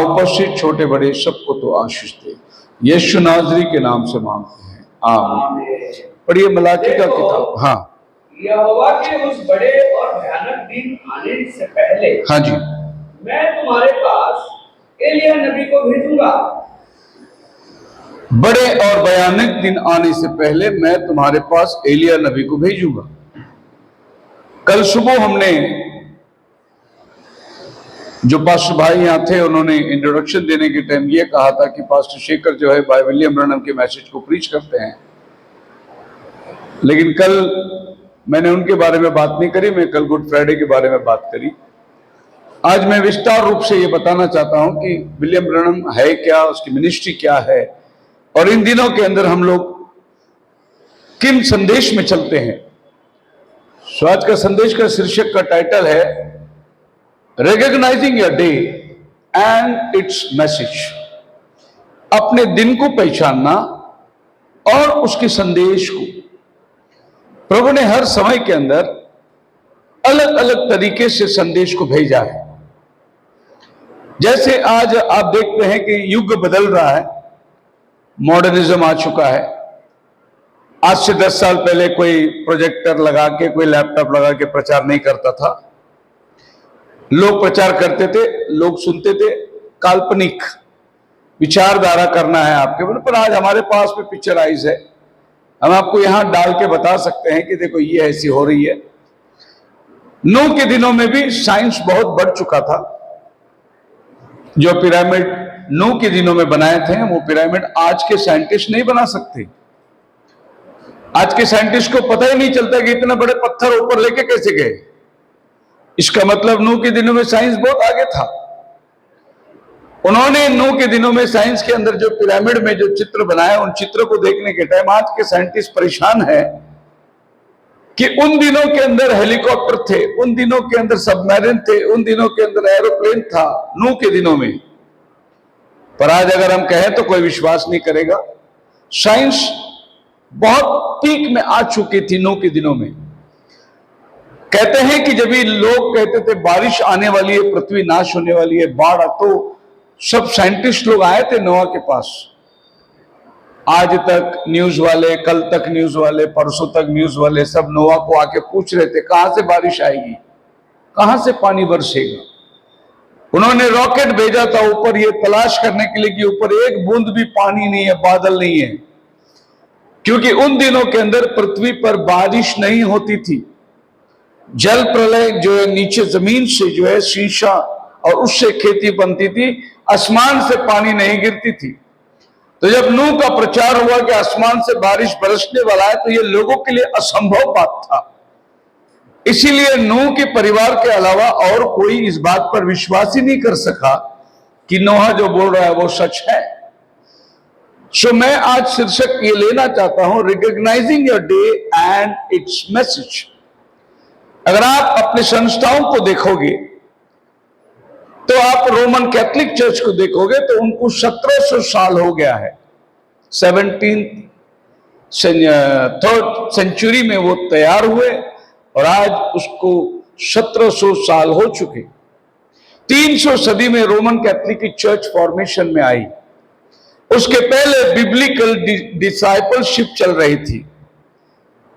उपस्थित छोटे बड़े सबको तो आशीष दे। यीशु नाजरी के नाम से मांगते हैं, आमीन। पढ़िए मलाकी का किताब। हाँ, यहोवा के उस बड़े और भयानक दिन आने से पहले हाँ जी, मैं तुम्हारे पास एलिय्याह नबी को भेजूंगा। बड़े और भयानक दिन आने से पहले मैं तुम्हारे पास एलिय्याह नबी को भेजूंगा। कल सुबह हमने जो पास्टर भाई यहाँ थे, उन्होंने इंट्रोडक्शन देने के टाइम ये कहा था कि पास्टर शेखर जो है भाई विलियम ब्रैनम के मैसेज को प्रीच करते हैं, लेकिन कल मैंने उनके बारे में बात नहीं करी। मैं कल गुड फ्राइडे के बारे में बात करी। आज मैं विस्तार रूप से ये बताना चाहता हूं कि विलियम ब्रैनम है क्या, उसकी मिनिस्ट्री क्या है, और इन दिनों के अंदर हम लोग किन संदेश में चलते हैं। सो आज का संदेश का शीर्षक का टाइटल है recognising your day and it's message. अपने दिन को पहचानना और उसके संदेश को। प्रभु ने हर समय के अंदर अलग अलग तरीके से संदेश को भेजा है। जैसे आज आप देखते हैं कि युग बदल रहा है, मॉडर्निज्म आ चुका है। आज से 10 साल पहले कोई प्रोजेक्टर लगा के, कोई लैपटॉप लगा के प्रचार नहीं करता था। लोग प्रचार करते थे, लोग सुनते थे, काल्पनिक विचारधारा करना है आपके ऊपर। पर आज हमारे पास में पिक्चराइज है, हम आपको यहां डाल के बता सकते हैं कि देखो ये ऐसी हो रही है। नूह के दिनों में भी साइंस बहुत बढ़ चुका था। जो पिरामिड नूह के दिनों में बनाए थे, वो पिरामिड आज के साइंटिस्ट नहीं बना सकते। आज के साइंटिस्ट को पता ही नहीं चलता कि इतने बड़े पत्थर ऊपर लेके कैसे गए। इसका मतलब नूह के दिनों में साइंस बहुत आगे था। उन्होंने नूह के दिनों में साइंस के अंदर जो पिरामिड में जो चित्र बनाए, उन चित्रों को देखने के टाइम आज के साइंटिस्ट परेशान है कि उन दिनों के अंदर हेलीकॉप्टर थे, उन दिनों के अंदर सबमरीन थे, उन दिनों के अंदर एरोप्लेन था, नूह के दिनों में। पर आज अगर हम कहें तो कोई विश्वास नहीं करेगा। साइंस बहुत पीक में आ चुकी थी नूह के दिनों में। कहते हैं कि जब ये लोग कहते थे बारिश आने वाली है, पृथ्वी नाश होने वाली है, बाढ़, तो सब साइंटिस्ट लोग आए थे नोआ के पास। आज तक न्यूज वाले, कल तक न्यूज वाले, परसों तक न्यूज वाले सब नोआ को आके पूछ रहे थे कहां से बारिश आएगी, कहां से पानी बरसेगा। उन्होंने रॉकेट भेजा था ऊपर ये तलाश करने के लिए कि ऊपर एक बूंद भी पानी नहीं है, बादल नहीं है, क्योंकि उन दिनों के अंदर पृथ्वी पर बारिश नहीं होती थी। जल प्रलय जो है नीचे जमीन से जो है शीशा और उससे खेती बनती थी, आसमान से पानी नहीं गिरती थी। तो जब नूह का प्रचार हुआ कि आसमान से बारिश बरसने वाला है, तो ये लोगों के लिए असंभव बात था। इसीलिए नूह के परिवार के अलावा और कोई इस बात पर विश्वास ही नहीं कर सका कि नोहा जो बोल रहा है वो सच है। सो मैं आज शीर्षक ये लेना चाहता हूं, recognising your day and it's message. अगर आप अपने संस्थाओं को देखोगे तो आप रोमन कैथोलिक चर्च को देखोगे तो उनको 1700 साल हो गया है। 3rd सेंचुरी में वो तैयार हुए और आज उसको 1700 साल हो चुके। 300 सदी में रोमन कैथोलिक चर्च फॉर्मेशन में आई। उसके पहले बिब्लिकल डिसाइपलशिप चल रही थी।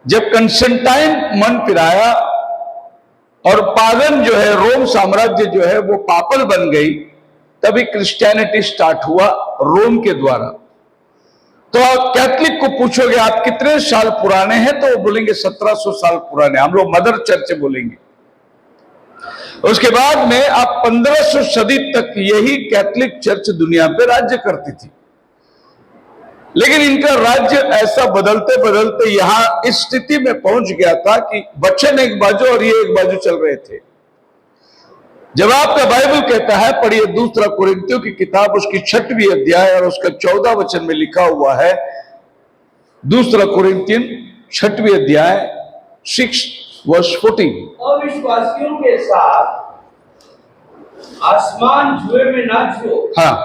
जब कंस्टेंटाइन मन फिराया और पागन जो है, रोम साम्राज्य जो है वो पापल बन गई, तभी क्रिश्चियनिटी स्टार्ट हुआ रोम के द्वारा। तो आप कैथलिक को पूछोगे आप कितने साल पुराने हैं, तो वो बोलेंगे 1700 साल पुराने। हम लोग मदर चर्च बोलेंगे। उसके बाद में आप 1500 सदी तक यही कैथलिक चर्च दुनिया पे राज्य करती थी। लेकिन इनका राज्य ऐसा बदलते बदलते यहां इस स्थिति में पहुंच गया था कि वचन एक बाजू और ये एक बाजू चल रहे थे। जब आपका बाइबल कहता है, पढ़िए 2 कुरिन्थियों की किताब उसकी 6वीं अध्याय और उसका 14 वचन में लिखा हुआ है। 2 कुरिन्थियन 6वीं अध्याय 6:14। अविश्वासियों के साथ आसमान जुए में ना झूठो। हाँ,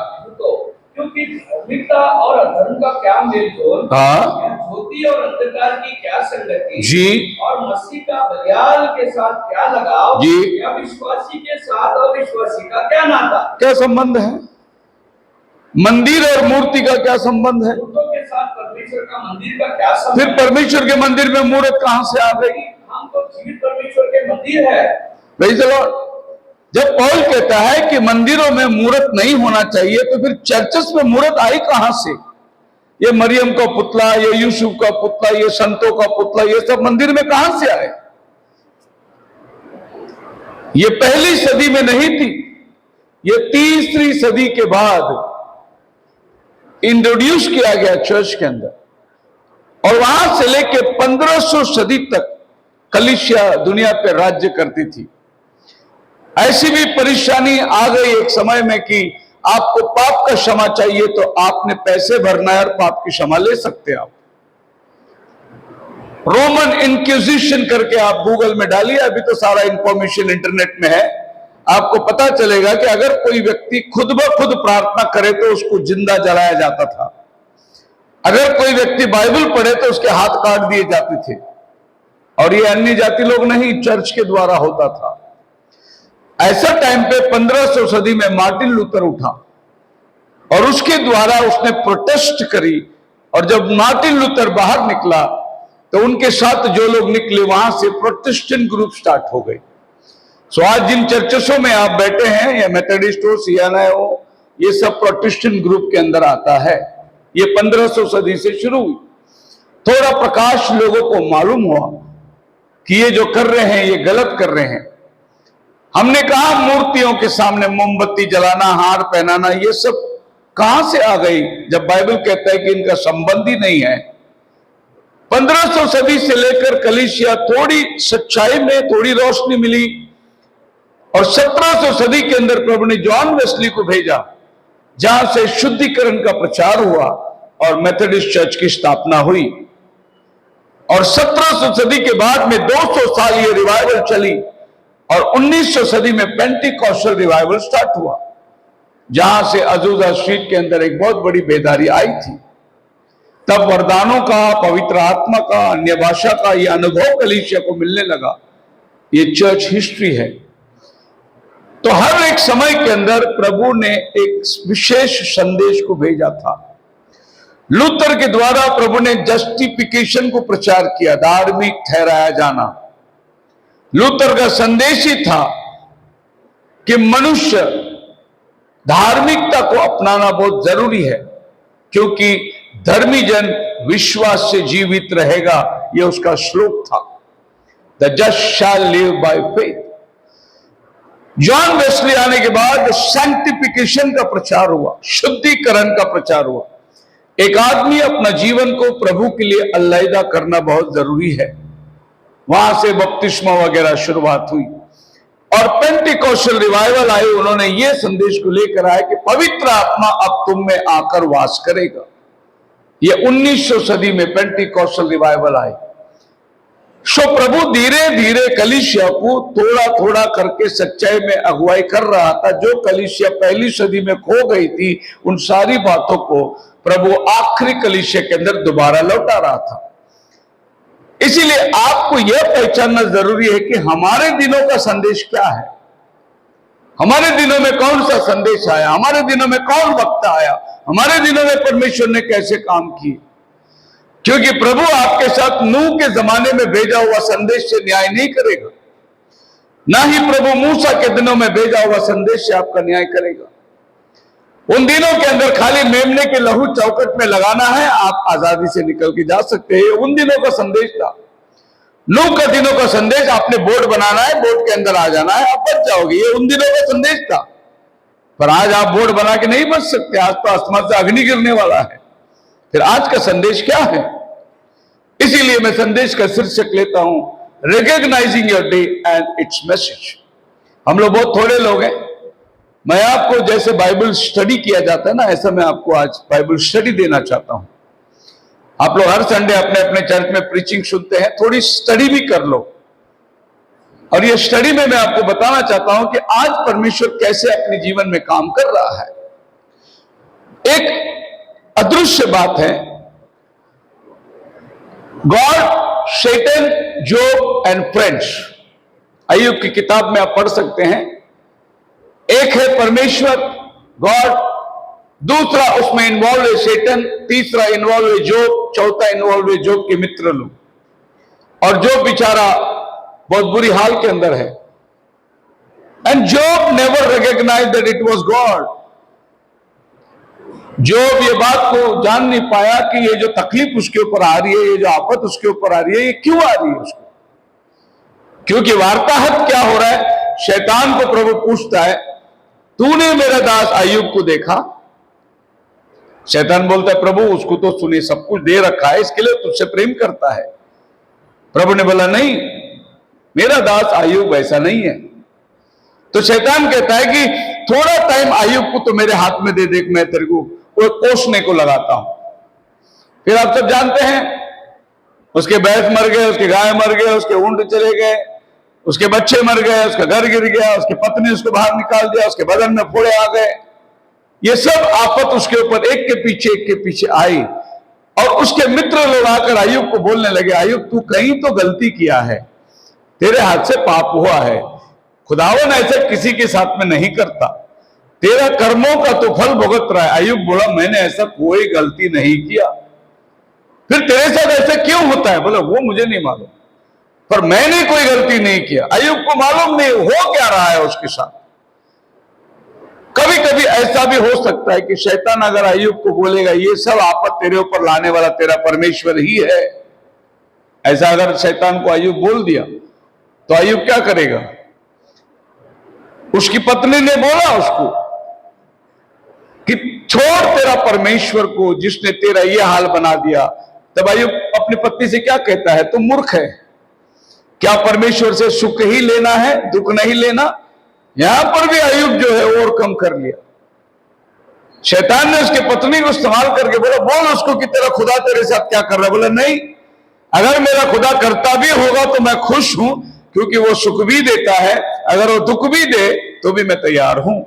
क्योंकि धार्मिकता और अधर्म का क्या मेलजोल, हाँ, ज्योति और अंधकार की क्या संगति जी, और मसीह का बलियाल के साथ क्या लगाव जी, या विश्वासी के साथ अविश्वासी का क्या नाता, क्या संबंध है। मंदिर और मूर्ति का क्या संबंध है? मूर्तों के साथ परमेश्वर का मंदिर का क्या संबंध? फिर परमेश्वर के मंदिर में मूर्त कहां से आ गई? हम तो जीवित परमेश्वर के मंदिर है। Praise the Lord। जब पौल कहता है कि मंदिरों में मूर्त नहीं होना चाहिए, तो फिर चर्चेस में मूर्त आई कहां से? ये मरियम का पुतला, ये यूसुफ का पुतला, ये संतों का पुतला, ये सब मंदिर में कहां से आए? ये पहली सदी में नहीं थी, ये तीसरी सदी के बाद इंट्रोड्यूस किया गया चर्च के अंदर, और वहां से लेके 1500 सदी तक कलीसिया दुनिया पे राज्य करती थी। ऐसी भी परेशानी आ गई एक समय में कि आपको पाप का क्षमा चाहिए तो आपने पैसे भरना है और पाप की क्षमा ले सकते हैं आप। रोमन इंक्विजिशन करके आप गूगल में डालिए, अभी तो सारा इंफॉर्मेशन इंटरनेट में है, आपको पता चलेगा कि अगर कोई व्यक्ति खुद ब खुद प्रार्थना करे तो उसको जिंदा जलाया जाता था। अगर कोई व्यक्ति बाइबल पढ़े तो उसके हाथ काट दिए जाते थे, और ये अन्य जाति लोग नहीं, चर्च के द्वारा होता था। ऐसा टाइम पे 1500 सदी में मार्टिन लूथर उठा और उसके द्वारा उसने प्रोटेस्ट करी, और जब मार्टिन लूथर बाहर निकला तो उनके साथ जो लोग निकले वहां से प्रोटेस्टेंट ग्रुप स्टार्ट हो गए। सो आज जिन चर्चों में आप बैठे हैं, या मेथोडिस्ट हो, सियाना हो, ये सब प्रोटेस्टेंट ग्रुप के अंदर आता है। ये 1500 सदी से शुरू हुई। थोड़ा प्रकाश लोगों को मालूम हुआ कि ये जो कर रहे हैं ये गलत कर रहे हैं। हमने कहा मूर्तियों के सामने मोमबत्ती जलाना, हार पहनाना, ये सब कहां से आ गई, जब बाइबल कहता है कि इनका संबंध ही नहीं है। 1500 सदी से लेकर कलीसिया थोड़ी सच्चाई में थोड़ी रोशनी मिली, और 1700 सदी के अंदर प्रभु ने जॉन वेस्ली को भेजा, जहां से शुद्धिकरण का प्रचार हुआ और मेथोडिस्ट चर्च की स्थापना हुई। और 1700 सदी के बाद में 200 साल ये रिवाइवल चली, और 1900 सदी में पेंटिकॉस्टल रिवाइवल स्टार्ट हुआ, जहां से अजूजा स्ट्रीट के अंदर एक बहुत बड़ी बेदारी आई थी। तब वरदानों का, पवित्र आत्मा का, अन्य भाषा का यह अनुभव कलीसिया को मिलने लगा। ये चर्च हिस्ट्री है। तो हर एक समय के अंदर प्रभु ने एक विशेष संदेश को भेजा था। लूथर के द्वारा प्रभु ने जस्टिफिकेशन को प्रचार किया, धार्मिक ठहराया जाना। लूथर का संदेश ही था कि मनुष्य धार्मिकता को अपनाना बहुत जरूरी है, क्योंकि धर्मी जन विश्वास से जीवित रहेगा, यह उसका श्लोक था। The just shall live by faith. John Wesley आने के बाद सैंक्टिफिकेशन का प्रचार हुआ, शुद्धिकरण का प्रचार हुआ। एक आदमी अपना जीवन को प्रभु के लिए अलग करना बहुत जरूरी है। वहां से बपतिस्मा वगैरह शुरुआत हुई, और पेंटिकॉस्टल रिवाइवल आए। उन्होंने ये संदेश को लेकर आए कि पवित्र आत्मा अब तुम में आकर वास करेगा। ये 1900 सदी में पेंटिकॉस्टल रिवाइवल आए। सो प्रभु धीरे धीरे कलीसिया को थोड़ा थोड़ा करके सच्चाई में अगुवाई कर रहा था। जो कलीसिया पहली सदी में खो गई थी, उन सारी बातों को प्रभु आखिरी कलीसिया के अंदर दोबारा लौटा रहा था। इसीलिए आपको यह पहचानना जरूरी है कि हमारे दिनों का संदेश क्या है। हमारे दिनों में कौन सा संदेश आया, हमारे दिनों में कौन वक्ता आया, हमारे दिनों में परमेश्वर ने कैसे काम किए। क्योंकि प्रभु आपके साथ नूह के जमाने में भेजा हुआ संदेश से न्याय नहीं करेगा, ना ही प्रभु मूसा के दिनों में भेजा हुआ संदेश से आपका न्याय करेगा। उन दिनों के अंदर खाली मेमने के लहू चौकट में लगाना है, आप आजादी से निकल के जा सकते हैं। उन दिनों का संदेश था। नूह का दिनों का संदेश, आपने बोर्ड बनाना है, बोर्ड के अंदर आ जाना है, आप बच जाओगे। ये उन दिनों का संदेश था। पर आज आप बोर्ड बना के नहीं बच सकते। आज तो आसमान से अग्नि गिरने वाला है। फिर आज का संदेश क्या है? इसीलिए मैं संदेश का शीर्षक लेता हूं, recognising your day and it's message. हम लोग बहुत थोड़े लोग हैं। मैं आपको जैसे बाइबल स्टडी किया जाता है ना, ऐसा मैं आपको आज बाइबल स्टडी देना चाहता हूं। आप लोग हर संडे अपने अपने चर्च में प्रीचिंग सुनते हैं, थोड़ी स्टडी भी कर लो। और ये स्टडी में मैं आपको बताना चाहता हूं कि आज परमेश्वर कैसे अपने जीवन में काम कर रहा है। एक अदृश्य बात है, गॉड, शैतान, जॉब एंड फ्रेंड्स। अय्यूब की किताब में आप पढ़ सकते हैं। एक है परमेश्वर, गॉड, दूसरा उसमें इन्वॉल्व है शैतान, तीसरा इन्वॉल्व है जोब, चौथा इन्वॉल्व है जोब के मित्र लोग। और जोब बेचारा बहुत बुरी हाल के अंदर है। And Job never recognise that it was God. Job ये बात को जान नहीं पाया कि ये जो तकलीफ उसके ऊपर आ रही है, ये जो आफत उसके ऊपर आ रही है, ये क्यों आ रही है उसको। क्योंकि वार्ताहत क्या हो रहा है, शैतान को प्रभु पूछता है, तूने मेरा दास अय्यूब को देखा? शैतान बोलता है, प्रभु उसको तो तूने सब कुछ दे रखा है, इसके लिए तुझसे प्रेम करता है। प्रभु ने बोला, नहीं, मेरा दास अय्यूब ऐसा नहीं है। तो शैतान कहता है कि थोड़ा टाइम अय्यूब को तो मेरे हाथ में दे, देख मैं तेरे को वो पोषने को लगाता हूं। फिर आप सब जानते हैं, उसके भैंस मर गए, उसके गाय मर गए, उसके ऊंट चले गए, उसके बच्चे मर गए, उसका घर गिर गया, उसकी पत्नी उसको बाहर निकाल दिया, उसके बदन में फोड़े आ गए। ये सब आफत उसके ऊपर एक के पीछे आई। और उसके मित्र लोग आकर अय्यूब को बोलने लगे, अय्यूब तू कहीं तो गलती किया है, तेरे हाथ से पाप हुआ है, खुदावन ऐसा किसी के साथ में नहीं करता, तेरा कर्मों का तो फल भुगत रहा है। अय्यूब बोला, मैंने ऐसा कोई गलती नहीं किया। फिर तेरे साथ ऐसा क्यों होता है? बोला, वो मुझे नहीं मालूम, पर मैंने कोई गलती नहीं किया। अय्यूब को मालूम नहीं हो क्या रहा है उसके साथ। कभी कभी ऐसा भी हो सकता है कि शैतान अगर अय्यूब को बोलेगा, ये सब आफत तेरे ऊपर लाने वाला तेरा परमेश्वर ही है, ऐसा अगर शैतान को अय्यूब बोल दिया तो अय्यूब क्या करेगा? उसकी पत्नी ने बोला उसको कि छोड़ तेरा परमेश्वर को, जिसने तेरा ये हाल बना दिया। तब अय्यूब अपनी पत्नी से क्या कहता है, तुम मूर्ख है, क्या परमेश्वर से सुख ही लेना है, दुख नहीं लेना? यहां पर भी अय्यूब जो है ओवरकम कर लिया। शैतान ने उसकी पत्नी को इस्तेमाल करके बोला, बोल उसको कि तेरा खुदा तेरे साथ क्या कर रहा है। बोला, नहीं, अगर मेरा खुदा करता भी होगा तो मैं खुश हूं, क्योंकि वो सुख भी देता है, अगर वो दुख भी दे तो भी मैं तैयार हूं।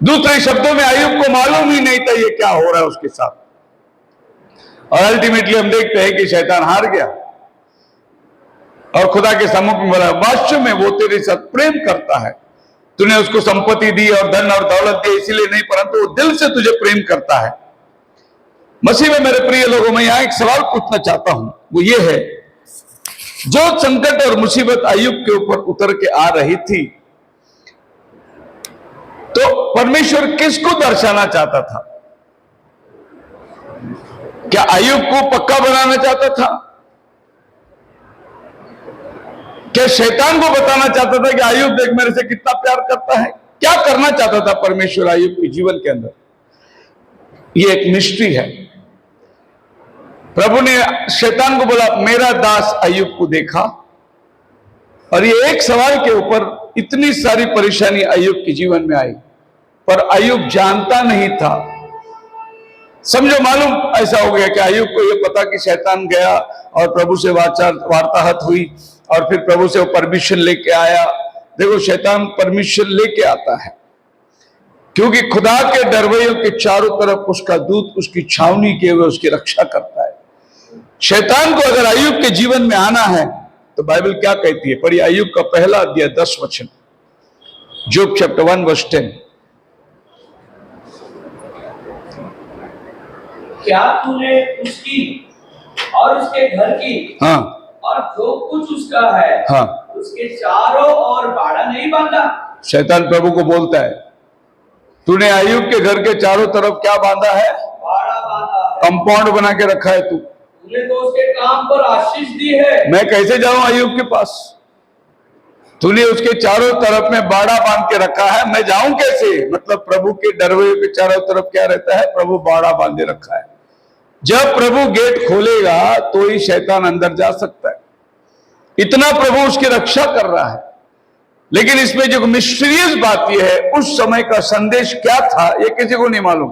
दूसरे शब्दों में अय्यूब को मालूम ही नहीं था ये क्या हो रहा है उसके साथ। और अल्टीमेटली हम देखते हैं कि शैतान हार गया और खुदा के सम्मुख में बोला, वास्तव में वो तेरे साथ प्रेम करता है, तूने उसको संपत्ति दी और धन और दौलत दी इसीलिए नहीं, परंतु वो दिल से तुझे प्रेम करता है। मसीह में मेरे प्रिय लोगों, मैं यहां एक सवाल पूछना चाहता हूं, वो ये है, जो संकट और मुसीबत अय्यूब के ऊपर उतर के आ रही थी, तो परमेश्वर किसको दर्शाना चाहता था? क्या अय्यूब को पक्का बनाना चाहता था? क्या शैतान को बताना चाहता था कि अय्यूब देख मेरे से कितना प्यार करता है? क्या करना चाहता था परमेश्वर अय्यूब के जीवन के अंदर? ये एक मिस्ट्री है। प्रभु ने शैतान को बोला, मेरा दास अय्यूब को देखा, और ये एक सवाल के ऊपर इतनी सारी परेशानी अय्यूब के जीवन में आई, पर अय्यूब जानता नहीं था। समझो, मालूम ऐसा हो गया कि अय्यूब को यह पता कि शैतान गया और प्रभु से वार्ताहत हुई और फिर प्रभु से वो परमिशन लेके आया। देखो, शैतान परमिशन लेके आता है, क्योंकि खुदा के डरवैयों के चारों तरफ उसका दूत उसकी छावनी किए हुए उसकी रक्षा करता है। शैतान को अगर अय्यूब के जीवन में आना है तो बाइबल क्या कहती है? पढ़िए अय्यूब का पहला अध्याय 10 वचन, जोब चैप्टर 1 वर्स 10। क्या तूने उसकी और उसके घर की, हाँ, और जो कुछ उसका है, हाँ, उसके चारों ओर बाड़ा नहीं बांधा? शैतान प्रभु को बोलता है, तूने अय्यूब के घर के चारों तरफ क्या बांधा है? बाड़ा बांधा है। कंपाउंड बना के रखा है तूने तो उसके काम पर आशीष दी है। मैं कैसे जाऊं अय्यूब के पास? तूने उसके चारों तरफ में बाड़ा बांध के रखा है, मैं जाऊं कैसे? मतलब प्रभु के डरवैयों के चारों तरफ क्या रहता है? प्रभु बाड़ा बांधे रखा है। जब प्रभु गेट खोलेगा तो ही शैतान अंदर जा सकता है। इतना प्रभु उसकी रक्षा कर रहा है। लेकिन इसमें जो मिस्टीरियस बात यह है, उस समय का संदेश क्या था ये किसी को नहीं मालूम।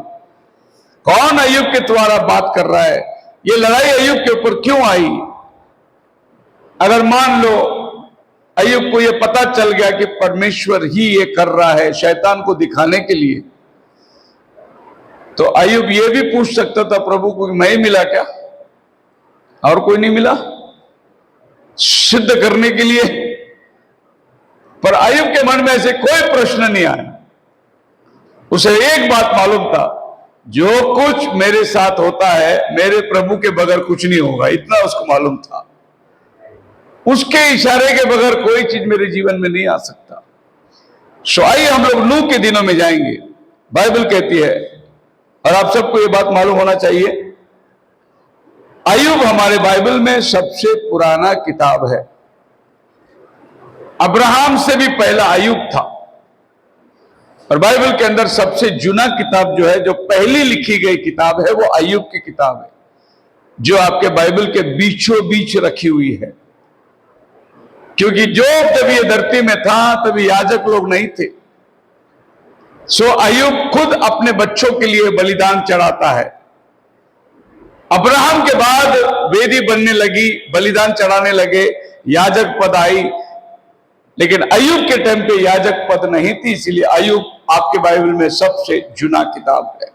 कौन अय्यूब के द्वारा बात कर रहा है? ये लड़ाई अय्यूब के ऊपर क्यों आई? अगर मान लो अय्यूब को ये पता चल गया कि परमेश्वर ही ये कर रहा है शैतान को दिखाने के लिए, तो अय्यूब ये भी पूछ सकता था प्रभु को, मैं ही मिला क्या, और कोई नहीं मिला सिद्ध करने के लिए? पर अय्यूब के मन में ऐसे कोई प्रश्न नहीं आया। उसे एक बात मालूम था, जो कुछ मेरे साथ होता है मेरे प्रभु के बगैर कुछ नहीं होगा, इतना उसको मालूम था। उसके इशारे के बगैर कोई चीज मेरे जीवन में नहीं आ सकता। सो आइए हम लोग नूह के दिनों में जाएंगे। बाइबल कहती है, और आप सबको ये बात मालूम होना चाहिए, अय्यूब हमारे बाइबल में सबसे पुराना किताब है। अब्राहम से भी पहला अय्यूब था। और बाइबल के अंदर सबसे जुना किताब जो है, जो पहली लिखी गई किताब है, वो अय्यूब की किताब है, जो आपके बाइबल के बीचों बीच रखी हुई है। क्योंकि जो जब ये धरती में था तभी याजक लोग नहीं थे। सो अय्यूब खुद अपने बच्चों के लिए बलिदान चढ़ाता है। अब्राहम के बाद वेदी बनने लगी, बलिदान चढ़ाने लगे, याजक पद आई, लेकिन अय्यूब के टाइम पे याजक पद नहीं थी, इसलिए अय्यूब आपके बाइबल में सबसे जुना किताब है।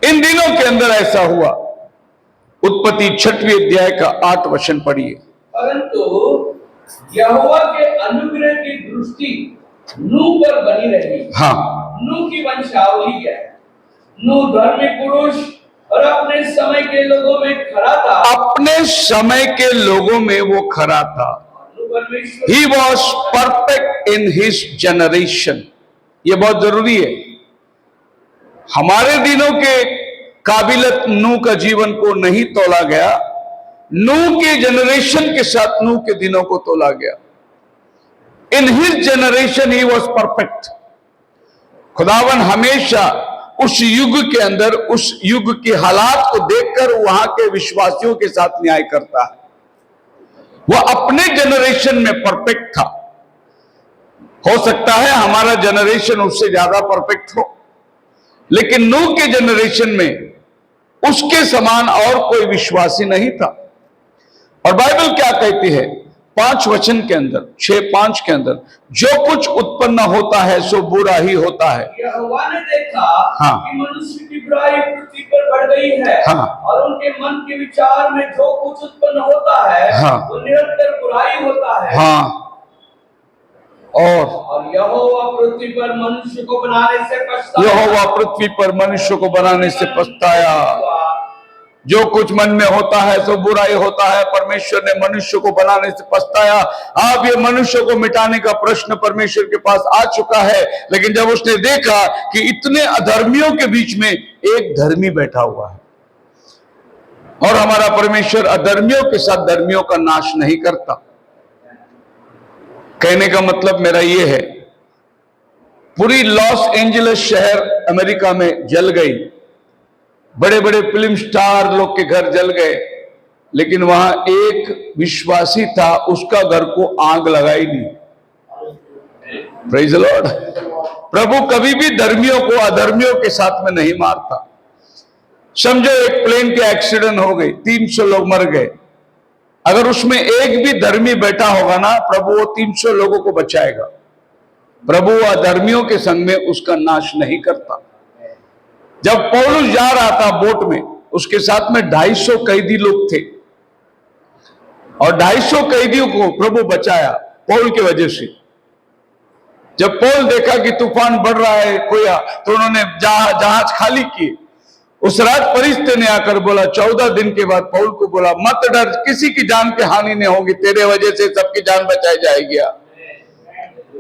इन दिनों के अंदर ऐसा हुआ। उत्पत्ति 6वें अध्याय का 8 वचन पढ़िए। परंतु यहोवा के अनुग्रह की दृष्टि नूह पर बनी रही। हाँ, नूह की वंशावली है। नूह धर्मी पुरुष और अपने समय के लोगों में खरा था। अपने समय के लोगों में वो खरा था। He was perfect in his generation। ये बहुत जरूरी है। हमारे दिनों के काबिलियत नूह का जीवन को नहीं तोला गया, नूह के जनरेशन के साथ नूह के दिनों को तोला गया। In his generation he was perfect. खुदावन हमेशा उस युग के अंदर, उस युग के हालात को देखकर वहां के विश्वासियों के साथ न्याय करता है। वह अपने जनरेशन में परफेक्ट था। हो सकता है हमारा जनरेशन उससे ज्यादा परफेक्ट हो, लेकिन नूह के जनरेशन में उसके समान और कोई विश्वासी नहीं था। और बाइबल क्या कहती है 5 वचन के अंदर, 6:5 के अंदर, जो कुछ उत्पन्न होता है सो बुरा ही होता है। यहोवा ने देखा हाँ। कि मनुष्य की बुराई पृथ्वी पर बढ़ गई है। हाँ। और उनके मन के विचार में जो कुछ उत्पन्न होता है हाँ। वो निरंतर बुराई होता है। हाँ, और यहोवा पृथ्वी पर मनुष्य को बनाने से पछताया। यहोवा पृथ्वी पर मनुष्य को बनाने से पछताया। जो कुछ मन में होता है सो बुरा ही होता है। परमेश्वर ने मनुष्य को बनाने से पछताया। अब ये मनुष्य को मिटाने का प्रश्न परमेश्वर के पास आ चुका है, लेकिन जब उसने देखा कि इतने अधर्मियों के बीच में एक धर्मी बैठा हुआ है, और हमारा परमेश्वर अधर्मियों के साथ धर्मियों का नाश नहीं करता। कहने का मतलब मेरा ये है, पूरी लॉस एंजलिस शहर अमेरिका में जल गई, बड़े बड़े फिल्म स्टार लोग के घर जल गए, लेकिन वहां एक विश्वासी था, उसका घर को आग लगाई नहीं। Praise the Lord. प्रभु कभी भी धर्मियों को अधर्मियों के साथ में नहीं मारता। समझो एक प्लेन के एक्सीडेंट हो गई, 300 लोग मर गए, अगर उसमें एक भी धर्मी बैठा होगा ना, प्रभु वो 300 लोगों को बचाएगा। प्रभु अधर्मियों के संग में उसका नाश नहीं करता। जब पौलुस जा रहा था बोट में, उसके साथ में 250 कैदी लोग थे, और 250 कैदियों को प्रभु बचाया पौल की वजह से। जब पौल देखा कि तूफान बढ़ रहा है कोया, तो उन्होंने जहाज खाली किए। उस रात फरिश्ते ने आकर बोला, 14 दिन के बाद पौल को बोला, मत डर, किसी की जान की हानि नहीं होगी, तेरे वजह से सबकी जान बचाई जाएगी।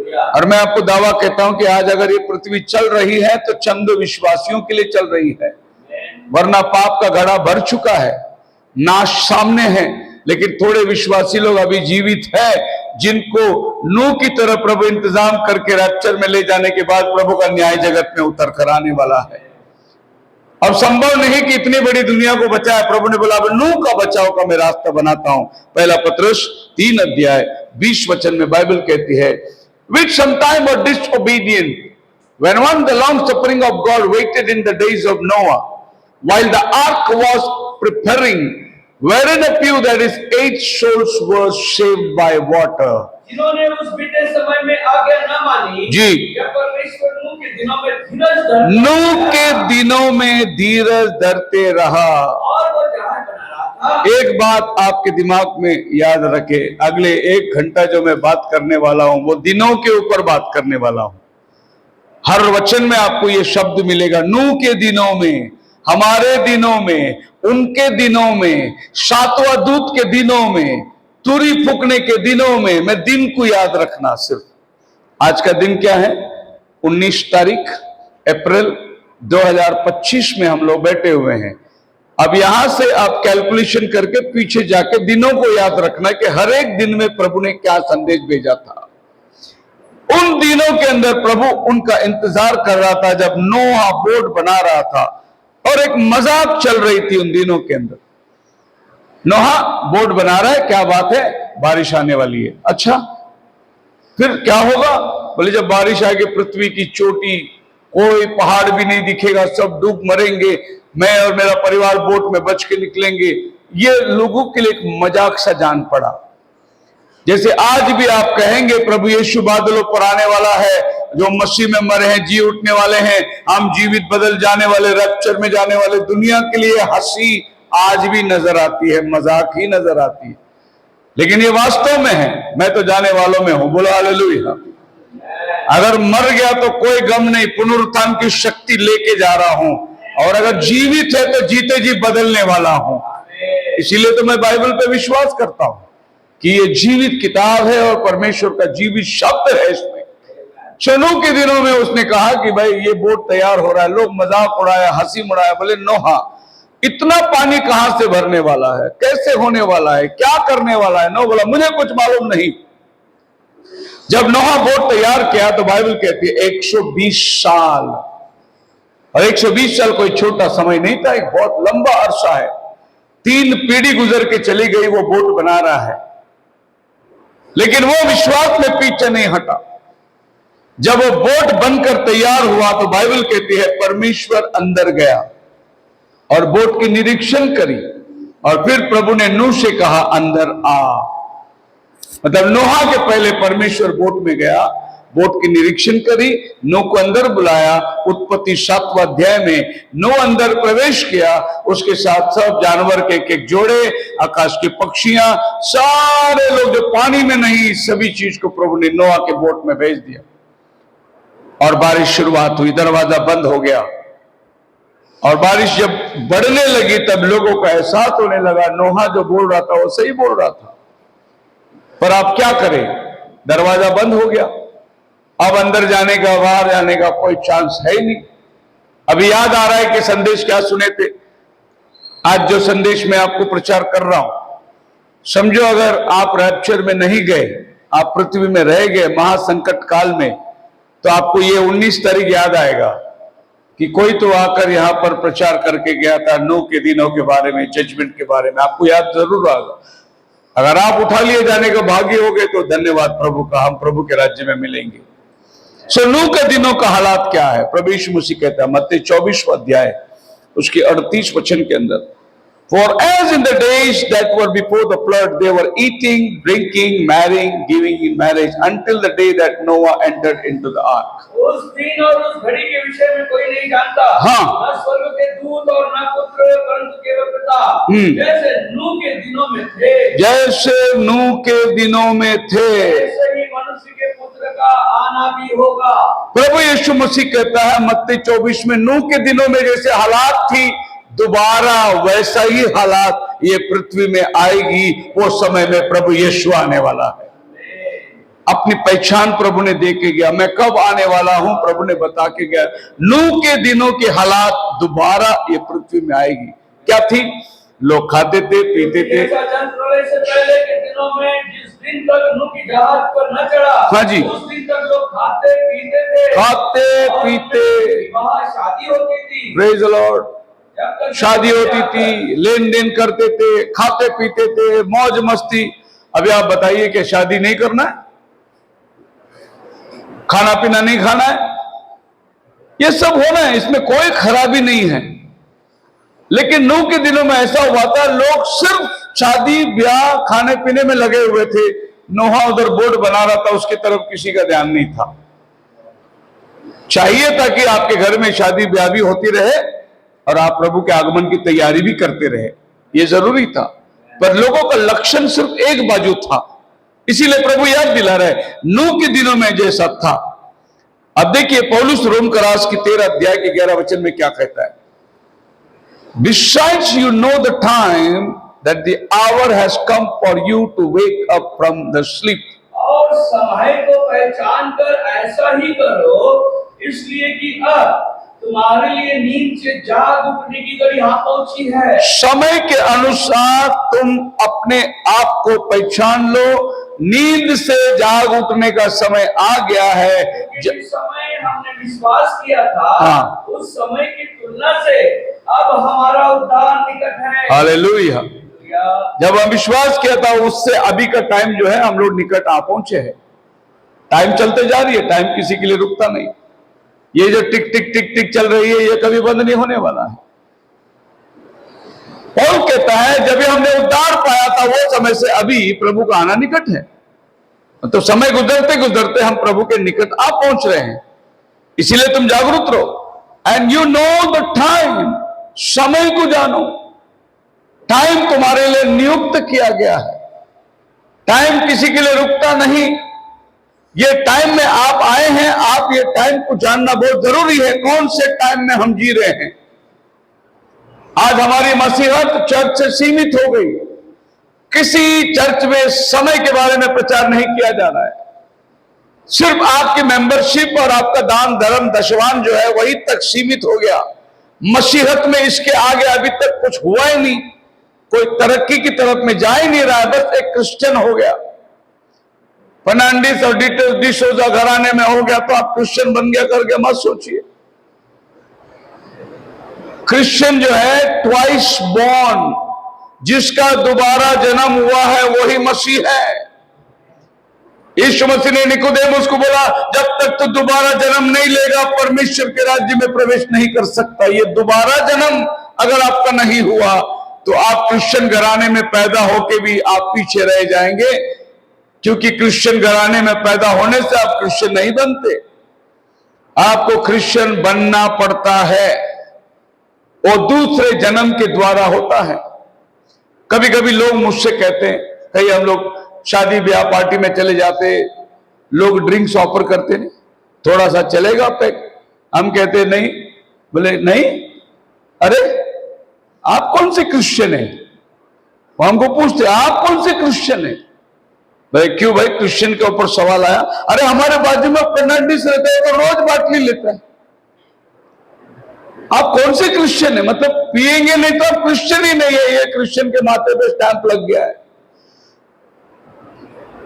और मैं आपको दावा कहता हूं कि आज अगर ये पृथ्वी चल रही है तो चंद विश्वासियों के लिए चल रही है, वरना पाप का घड़ा भर चुका है, नाश सामने है। लेकिन थोड़े विश्वासी लोग अभी जीवित है, जिनको नूह की तरह प्रभु इंतजाम करके रैप्चर में ले जाने के बाद प्रभु का न्याय जगत में उतर कर आने वाला है। अब संभव नहीं कि इतनी बड़ी दुनिया को बचाए। प्रभु ने बोला, अब नूह का बचाव का मैं रास्ता बनाता हूं। पहला पत्रस 3 अध्याय 20 वचन में बाइबल कहती है, which sometime were disobedient, when one the long suffering of God waited in the days of Noah, while the ark was preparing, wherein a few, that is 8 souls, were saved by water। जिन्होंने उस बीते समय में आज्ञा न मानी, जी, या परमेश्वर नूह के दिनों में धीरज धरता नूह के दिनों में धीरज धरते रहा। और वो जहाज बना रहा था। एक बात आपके दिमाग में याद रखे, अगले 1 घंटा जो मैं बात करने वाला हूं वो दिनों के ऊपर बात करने वाला हूं। हर वचन में आपको ये शब्द मिलेगा, नूह के दिनों में, हमारे दिनों में, उनके दिनों में, सातवां दूत के दिनों में, तुरी फूकने के दिनों में। मैं दिन को याद रखना सिर्फ। आज का दिन क्या है? 19 तारीख अप्रैल 2025 में हम लोग बैठे हुए हैं। अब यहां से आप कैलकुलेशन करके पीछे जाके दिनों को याद रखना कि हर एक दिन में प्रभु ने क्या संदेश भेजा था। उन दिनों के अंदर प्रभु उनका इंतजार कर रहा था जब नोहा बोट बना रहा था, और एक मजाक चल रही थी उन दिनों के अंदर। नोहा बोट बना रहा है, क्या बात है, बारिश आने वाली है। अच्छा, फिर क्या होगा? बोले जब बारिश आएगी पृथ्वी की चोटी, कोई पहाड़ भी नहीं दिखेगा, सब डूब मरेंगे, मैं और मेरा परिवार बोट में बच के निकलेंगे। ये लोगों के लिए एक मजाक सा जान पड़ा। जैसे आज भी आप कहेंगे प्रभु यीशु बादलों पर आने वाला है, जो मसीह में मरे हैं जी उठने वाले हैं, हम जीवित बदल जाने वाले, रैप्चर में जाने वाले। दुनिया के लिए हंसी आज भी नजर आती है, मजाक ही नजर आती है, लेकिन ये वास्तव में है। मैं तो जाने वालों में हूं, बोलो हालेलुया। अगर मर गया तो कोई गम नहीं, पुनरुत्थान की शक्ति लेके जा रहा हूं, और अगर जीवित है तो जीते जी बदलने वाला हूं। इसीलिए तो मैं बाइबल पे विश्वास करता हूं कि ये जीवित किताब है और परमेश्वर का जीवित शब्द है इसमें। नूह के दिनों में उसने कहा कि भाई ये बोट तैयार हो रहा है, लोग मजाक उड़ाया, हंसी उड़ाया। बोले नोहा, इतना पानी कहां से भरने वाला है, कैसे होने वाला है, क्या करने वाला है? नोह बोला मुझे कुछ मालूम नहीं। जब नोहा बोट तैयार किया तो बाइबल कहती है 120 साल, और 120 साल कोई छोटा समय नहीं था, एक बहुत लंबा अरसा है। 3 पीढ़ी गुजर के चली गई, वो बोट बना रहा है, लेकिन वो विश्वास में पीछे नहीं हटा। जब वो बोट बनकर तैयार हुआ तो बाइबल कहती है परमेश्वर अंदर गया और बोट की निरीक्षण करी, और फिर प्रभु ने नूह से कहा अंदर आ। मतलब नोहा के पहले परमेश्वर बोट में गया, बोट की निरीक्षण करी, नूह को अंदर बुलाया। उत्पत्ति 7वां अध्याय में नूह अंदर प्रवेश किया, उसके साथ सब जानवर के एक जोड़े, आकाश के पक्षियां, सारे लोग जो पानी में नहीं, सभी चीज को प्रभु ने नोहा के बोट में भेज दिया। और बारिश शुरुआत हुई, दरवाजा बंद हो गया, और बारिश जब बढ़ने लगी तब लोगों का एहसास होने लगा नोहा जो बोल रहा था वो सही बोल रहा था। पर आप क्या करें, दरवाजा बंद हो गया, अब अंदर जाने का, बाहर जाने का कोई चांस है ही नहीं। अभी याद आ रहा है कि संदेश क्या सुने थे। आज जो संदेश मैं आपको प्रचार कर रहा हूं, समझो अगर आप रैप्चर में नहीं गए, आप पृथ्वी में रह गए महासंकट काल में, तो आपको ये 19 तारीख याद आएगा कि कोई तो आकर यहां पर प्रचार करके गया था नूह के दिनों के बारे में, जजमेंट के बारे में। आपको याद जरूर आएगा। अगर आप उठा लिए जाने के भागी हो गए तो धन्यवाद प्रभु का, हम प्रभु के राज्य में मिलेंगे। नूह के दिनों का हालात क्या है? प्रभु यीशु मसीह कहता है मत्ती 24वां अध्याय उसके 38 वचन के अंदर, For as in the days that were before the flood, they were eating, drinking, marrying, giving in marriage until the day that Noah entered into the ark. उस दिन और उस घड़ी के विषय में कोई नहीं जानता, हाँ। न स्वर्ग के दूत और न पुत्र परंतु केवल पिता। जैसे नूह के दिनों में थे, जैसे नूह के दिनों में थे, ऐसे ही मनुष्य के पुत्र का आना भी होगा। प्रभु यीशु मसीह कहता है मत्ती 24 में, नूह के दिनों में जैसे हालात थी, दोबारा वैसा ही हालात ये पृथ्वी में आएगी। वो समय में प्रभु यीशु आने वाला है। अपनी पहचान प्रभु ने दे के गया, मैं कब आने वाला हूं प्रभु ने बता के गया। नूह के दिनों के हालात दोबारा ये पृथ्वी में आएगी। क्या थी? लोग खाते थे, पीते थे। जल प्रलय से पहले के दिनों में जिस दिन तक नूह की जहाज पर न चढ़ा, हाँ जी, उस दिन तक लोग खाते पीते थे, खाते पीते, वहां शादी होती थी, प्रेज द लॉर्ड, शादी होती थी, लेन देन करते थे, खाते पीते थे, मौज मस्ती। अभी आप बताइए कि शादी नहीं करना है, खाना पीना नहीं खाना है, ये सब होना है, इसमें कोई खराबी नहीं है। लेकिन नूह के दिनों में ऐसा हुआ था, लोग सिर्फ शादी ब्याह खाने पीने में लगे हुए थे। नोहा उधर बोट बना रहा था, उसकी तरफ किसी का ध्यान नहीं था। चाहिए था कि आपके घर में शादी ब्याह भी होती रहे और आप प्रभु के आगमन की तैयारी भी करते रहे, ये जरूरी था। पर लोगों का लक्षण सिर्फ एक बाजू था। इसीलिए प्रभु याद दिला रहे, नूह के दिनों में जैसा था अब देखिए पौलुस रोम करास की 13 अध्याय के 11 वचन में क्या कहता है। Besides you know the time that the hour has come for you to wake up from the sleep. और समय को पहचान कर ऐसा ही करो, इसलिए कि अब तुम्हारे लिए नींद से जाग उठने की घड़ी हाँ पहुंची है। समय के अनुसार तुम अपने आप को पहचान लो, नींद से जाग उठने का समय आ गया है। जिस समय हमने विश्वास किया था, हाँ। उस समय की तुलना से अब हमारा उद्धार निकट है। हालेलुया। जब हम विश्वास किया था उससे अभी का टाइम जो है हम लोग निकट आ पहुंचे हैं। टाइम चलते जा रही है, टाइम किसी के लिए रुकता नहीं। ये जो टिक टिक टिक टिक चल रही है ये कभी बंद नहीं होने वाला है। पौल कहता है जब हमने उद्धार पाया था वो समय से अभी प्रभु का आना निकट है। तो समय गुजरते गुजरते हम प्रभु के निकट आ पहुंच रहे हैं, इसीलिए तुम जागरूक रहो। And you know the time, समय को जानो। टाइम तुम्हारे लिए नियुक्त किया गया है, टाइम किसी के लिए रुकता नहीं। ये टाइम में आप आए हैं, आप ये टाइम को जानना बहुत जरूरी है, कौन से टाइम में हम जी रहे हैं। आज हमारी मसीहत चर्च से सीमित हो गई, किसी चर्च में समय के बारे में प्रचार नहीं किया जा रहा है। सिर्फ आपकी मेंबरशिप और आपका दान धर्म दशवान जो है वही तक सीमित हो गया। मसीहत में इसके आगे अभी तक कुछ हुआ ही नहीं, कोई तरक्की की तरफ में जा ही नहीं रहा है, बस एक क्रिश्चियन हो गया। फर्नांडिस और डिसोजा घराने में हो गया तो आप क्रिश्चियन बन गया करके मत सोचिए। क्रिश्चियन जो है ट्वाइस बॉर्न, जिसका दोबारा जन्म हुआ है वही मसीह है। यीशु मसीह ने निकोदेमुस को बोला जब तक तो दोबारा जन्म नहीं लेगा परमेश्वर के राज्य में प्रवेश नहीं कर सकता। ये दोबारा जन्म अगर आपका नहीं हुआ तो आप क्रिश्चियन घराने में पैदा होके भी आप पीछे रह जाएंगे, क्योंकि क्रिश्चियन घराने में पैदा होने से आप क्रिश्चियन नहीं बनते। आपको क्रिश्चियन बनना पड़ता है, वो दूसरे जन्म के द्वारा होता है। कभी कभी लोग मुझसे कहते हैं, कहीं हम लोग शादी ब्याह पार्टी में चले जाते, लोग ड्रिंक्स ऑफर करते नहीं, थोड़ा सा चलेगा पैक। हम कहते नहीं, बोले नहीं, अरे आप कौन से क्रिश्चियन है? वो हमको पूछते आप कौन से क्रिश्चियन है? भाई क्यों भाई, क्रिश्चियन के ऊपर सवाल आया? अरे हमारे बाजू में फर्नांडिस रहता है, वो रोज बाटली लेता है। आप कौन से क्रिश्चियन है? मतलब पिएंगे नहीं तो आप क्रिश्चियन ही नहीं है। ये क्रिश्चियन के माथे पे स्टैंप लग गया है।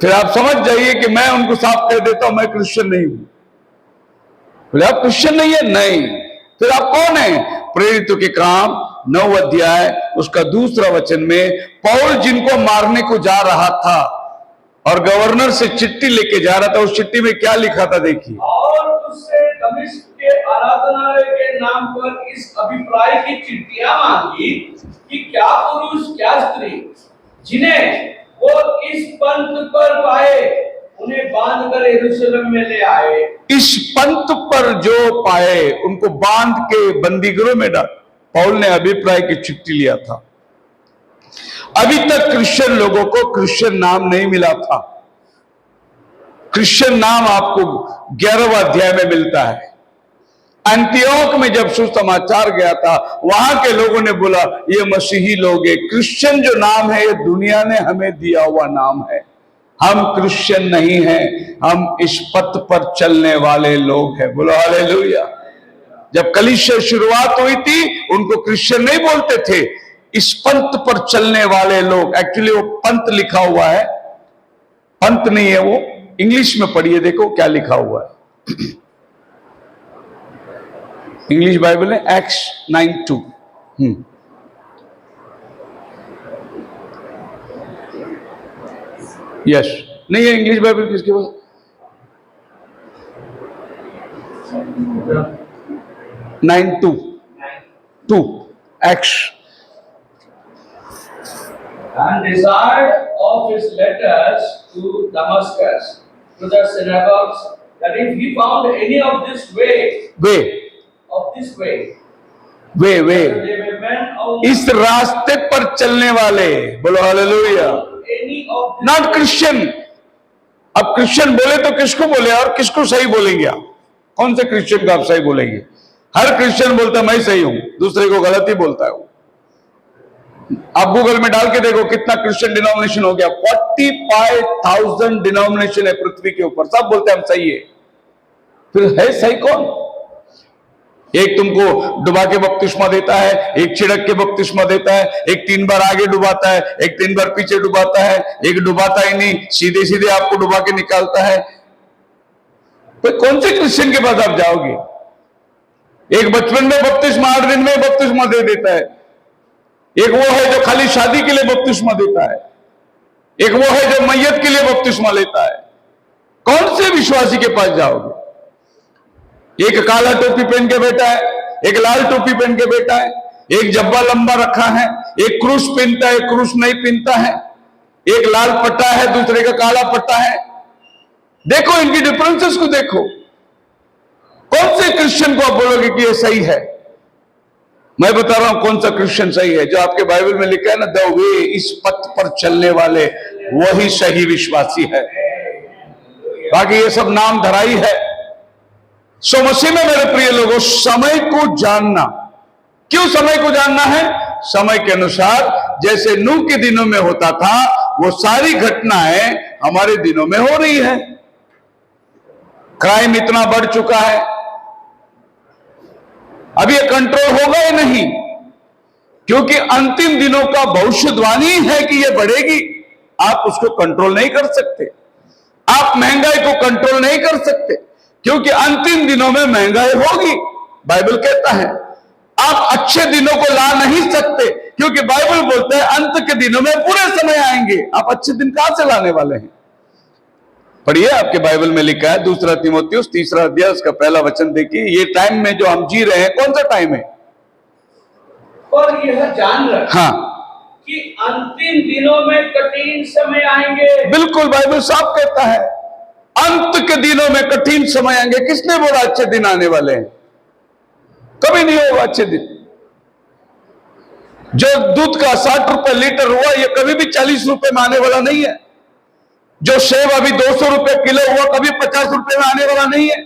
फिर आप समझ जाइए कि मैं उनको साफ कह देता हूं मैं क्रिश्चियन नहीं हूं। बोले आप क्रिश्चियन नहीं है? नहीं। फिर आप कौन है? प्रेरितों के काम 9 अध्याय उसका 2 वचन में पौल जिनको मारने को जा रहा था और गवर्नर से चिट्ठी लेके जा रहा था, उस चिट्ठी में क्या लिखा था देखिए। और उससे दमिश्क के आराधनालय के नाम पर इस अभिप्राय की चिट्ठियां मांगी कि क्या पुरुष क्या स्त्री जिन्हें वो इस पंथ पर पाए उन्हें बांधकर यरूशलेम में ले आए। इस पंथ पर जो पाए उनको बांध के बंदीगृह में डाल। पौल ने अभिप्राय की चिट्ठी लिया था। अभी तक क्रिश्चियन लोगों को क्रिश्चियन नाम नहीं मिला था। क्रिश्चियन नाम आपको 11वें अध्याय में मिलता है। एंटियोक में जब सुसमाचार गया था, वहां के लोगों ने बोला ये मसीही लोग है। क्रिश्चियन जो नाम है ये दुनिया ने हमें दिया हुआ नाम है, हम क्रिश्चियन नहीं हैं, हम इस पथ पर चलने वाले लोग हैं। बोलो हालेलुया। जब कलीसिया शुरुआत हुई थी उनको क्रिश्चियन नहीं बोलते थे, इस पंथ पर चलने वाले लोग। एक्चुअली वो पंथ लिखा हुआ है, पंथ नहीं है वो। इंग्लिश में पढ़िए, देखो क्या लिखा हुआ है। इंग्लिश बाइबल है Acts 9:2। यस, नहीं है इंग्लिश बाइबल किसके पास? 9:2 Acts। And desired of his letters to Damascus, to the synagogues, that if he found any of this way, way they were men of इस रास्ते पर चलने वाले। बोलो hallelujah. any of this not Christian. अब Christian बोले तो किसको बोले और किसको सही बोलेंगे आप? कौन से क्रिश्चियन को आप सही बोलेंगे? हर क्रिश्चियन बोलता है मैं सही हूं, दूसरे को गलत ही बोलता है वो। आप गूगल में डाल के देखो कितना क्रिश्चियन डिनोमिनेशन हो गया, 45,000 डिनोमिनेशन है पृथ्वी के ऊपर, सब बोलते हैं हम सही है। फिर है सही कौन? एक तुमको डुबा के बपतिस्मा देता है, एक छिड़क के बपतिस्मा देता है, एक 3 बार आगे डुबाता है, एक 3 बार पीछे डुबाता है, एक डुबाता ही नहीं, सीधे सीधे आपको डुबा के निकालता है। तो कौन से क्रिश्चियन के पास आप जाओगे? एक बचपन में बपतिस्मा, 8 दिन में बपतिस्मा दे देता है, एक वो है जो खाली शादी के लिए बपतिस्मा देता है, एक वो है जो मैयत के लिए बपतिस्मा लेता है। कौन से विश्वासी के पास जाओगे? एक काला टोपी पहन के बैठा है, एक लाल टोपी पहन के बैठा है, एक जब्बा लंबा रखा है, एक क्रूस पहनता है, क्रूस नहीं पहनता है, एक लाल पट्टा है, दूसरे का काला पट्टा है। देखो इनकी डिफरेंसेस को देखो। कौन से क्रिश्चियन को आप बोलोगे कि ये सही है? मैं बता रहा हूं कौन सा क्रिश्चियन सही है, जो आपके बाइबल में लिखा है ना, द वे, इस पथ पर चलने वाले वही सही विश्वासी है। बाकी ये सब नाम धराई है। सो मसीह में मेरे प्रिय लोगों, समय को जानना। क्यों समय को जानना है? समय के अनुसार जैसे नूह के दिनों में होता था वो सारी घटनाएं हमारे दिनों में हो रही है। क्राइम इतना बढ़ चुका है, अब ये कंट्रोल होगा ही नहीं, क्योंकि अंतिम दिनों का भविष्यवाणी है कि ये बढ़ेगी। आप उसको कंट्रोल नहीं कर सकते। आप महंगाई को कंट्रोल नहीं कर सकते, क्योंकि अंतिम दिनों में महंगाई होगी, बाइबल कहता है। आप अच्छे दिनों को ला नहीं सकते, क्योंकि बाइबल बोलता है अंत के दिनों में बुरे समय आएंगे। आप अच्छे दिन कहां से लाने वाले हैं? पढ़िए, आपके बाइबल में लिखा है 2 तीमुथियुस 3 अध्याय उसका पहला वचन देखिए। ये टाइम में जो हम जी रहे हैं, कौन सा टाइम है? और यह जान रहे हाँ, कि अंतिम दिनों में कठिन समय आएंगे। बिल्कुल, बाइबल साफ कहता है अंत के दिनों में कठिन समय आएंगे। किसने बोला अच्छे दिन आने वाले हैं? कभी नहीं होगा अच्छे दिन। जो दूध का 60 रुपए लीटर हुआ, ये कभी भी 40 रुपए में आने वाला नहीं है। जो सेब अभी 200 रुपए किलो हुआ, कभी 50 रुपए में आने वाला नहीं है।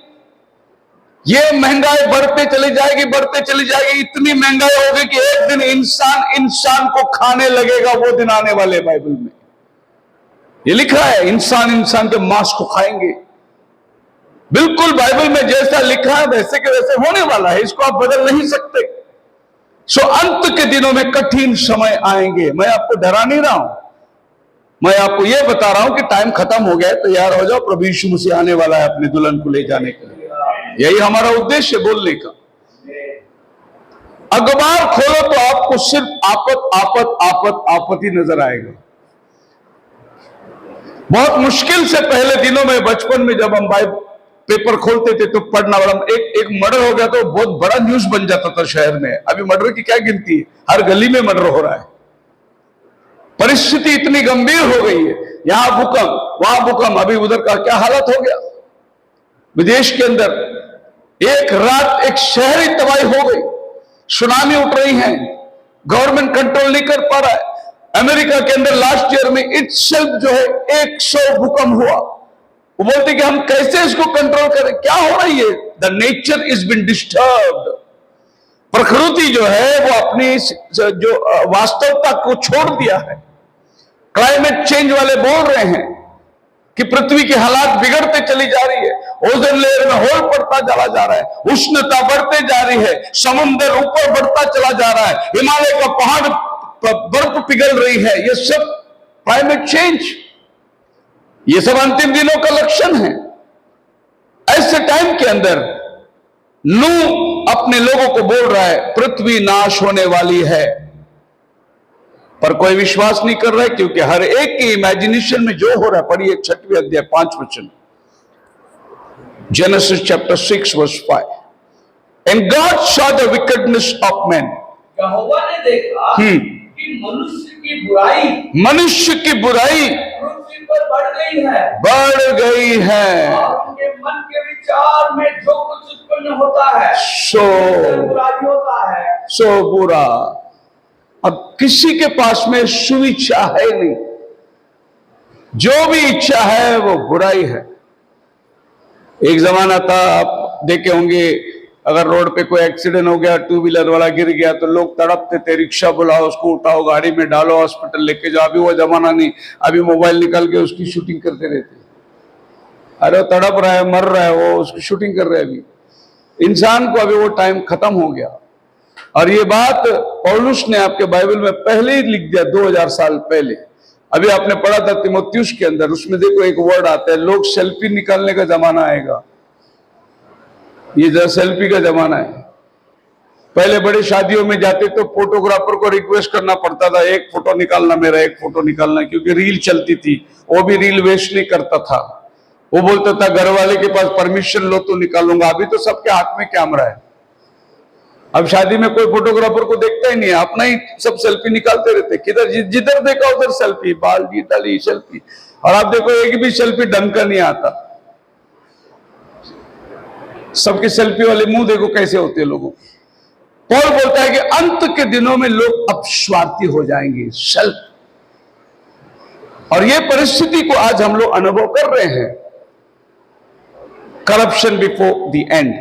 ये महंगाई बढ़ते चली जाएगी, बढ़ते चली जाएगी। इतनी महंगाई होगी कि एक दिन इंसान को खाने लगेगा। वो दिन आने वाले बाइबल में ये लिखा है, इंसान के मांस को खाएंगे। बिल्कुल बाइबल में जैसा लिखा है वैसे के वैसे होने वाला है, इसको आप बदल नहीं सकते। सो अंत के दिनों में कठिन समय आएंगे। मैं आपको डरा नहीं रहा हूं, मैं आपको यह बता रहा हूं कि टाइम खत्म हो गया है, तैयार हो जाओ, प्रभु यीशु मसीह आने वाला है अपनी दुल्हन को ले जाने के लिए। यही हमारा उद्देश्य बोलने का। अखबार खोलो तो आपको सिर्फ आपत ही नजर आएगा। बहुत मुश्किल से पहले दिनों में, बचपन में जब हम पेपर खोलते थे तो पढ़ना बड़ा, एक मर्डर हो गया तो बहुत बड़ा न्यूज बन जाता था शहर में। अभी मर्डर की क्या गिनती है, हर गली में मर्डर हो रहा है। परिस्थिति इतनी गंभीर हो गई है, यहां भूकंप, वहां भूकंप, अभी उधर का क्या हालत हो गया। विदेश के अंदर एक रात एक शहरी तबाही हो गई, सुनामी उठ रही है, गवर्नमेंट कंट्रोल नहीं कर पा रहा है। अमेरिका के अंदर लास्ट ईयर में इटसेल्फ जो है 100 भूकंप हुआ। वो बोलते कि हम कैसे इसको कंट्रोल करें, क्या हो रही है? The nature is been disturbed. प्रकृति जो है वो अपनी जो वास्तवता को छोड़ दिया है। क्लाइमेट चेंज वाले बोल रहे हैं कि पृथ्वी की हालात बिगड़ते चली जा रही है, ओजोन लेयर में होल पड़ता चला जा रहा है, उष्णता बढ़ते जा रही है, समुद्र ऊपर बढ़ता चला जा रहा है, हिमालय का पहाड़ बर्फ पिघल रही है। ये सब क्लाइमेट चेंज, ये सब अंतिम दिनों का लक्षण है। ऐसे टाइम के अंदर नूह अपने लोगों को बोल रहा है पृथ्वी नाश होने वाली है, पर कोई विश्वास नहीं कर रहा है, क्योंकि हर एक की इमेजिनेशन में जो हो रहा है। पढ़िए 6वें अध्याय 5 वचन, Genesis chapter 6 verse 5। And God saw the wickedness of man. यहोवा ने देखा कि मनुष्य की बुराई पृथ्वी पर बढ़ गई है, और उनके मन के विचार में जो कुछ उत्पन्न होता है बुराई होता है, सो बुरा। अब किसी के पास में सुइच्छा है नहीं, जो भी इच्छा है वो बुराई है। एक जमाना था, आप देखे होंगे, अगर रोड पे कोई एक्सीडेंट हो गया, टू व्हीलर वाला गिर गया तो लोग तड़पते थे, रिक्शा बुलाओ, उसको उठाओ, गाड़ी में डालो, हॉस्पिटल लेके जाओ। अभी वो जमाना नहीं, अभी मोबाइल निकाल के उसकी शूटिंग करते रहते। अरे तड़प रहा है, मर रहा है, वो उसकी शूटिंग कर रहे हैं। अभी इंसान को अभी वो टाइम खत्म हो गया। और ये बात पौलुस ने आपके बाइबल में पहले ही लिख दिया, 2000 साल पहले। अभी आपने पढ़ा था तीमुथियुस के अंदर, उसमें देखो एक वर्ड आता है, लोग सेल्फी निकालने का जमाना आएगा। ये जरा सेल्फी का जमाना है। पहले बड़े शादियों में जाते तो फोटोग्राफर को रिक्वेस्ट करना पड़ता था, एक फोटो निकालना मेरा, एक फोटो निकालना, क्योंकि रील चलती थी। वो भी रील वेस्ट नहीं करता था, वो बोलता था घर वाले के पास परमिशन लो तो निकालूंगा। अभी तो सबके हाथ में कैमरा है। अब शादी में कोई फोटोग्राफर को देखता ही नहीं है, अपना ही सब सेल्फी निकालते रहते, किधर जिधर देखा उधर सेल्फी, बाल की डाली सेल्फी। और आप देखो एक भी सेल्फी ढंग का नहीं आता। सबके सेल्फी वाले मुंह देखो कैसे होते हैं लोगों। पौल बोलता है कि अंत के दिनों में लोग अपस्वार्थी हो जाएंगे, सेल्फ। और ये परिस्थिति को आज हम लोग अनुभव कर रहे हैं। करप्शन बिफोर द एंड,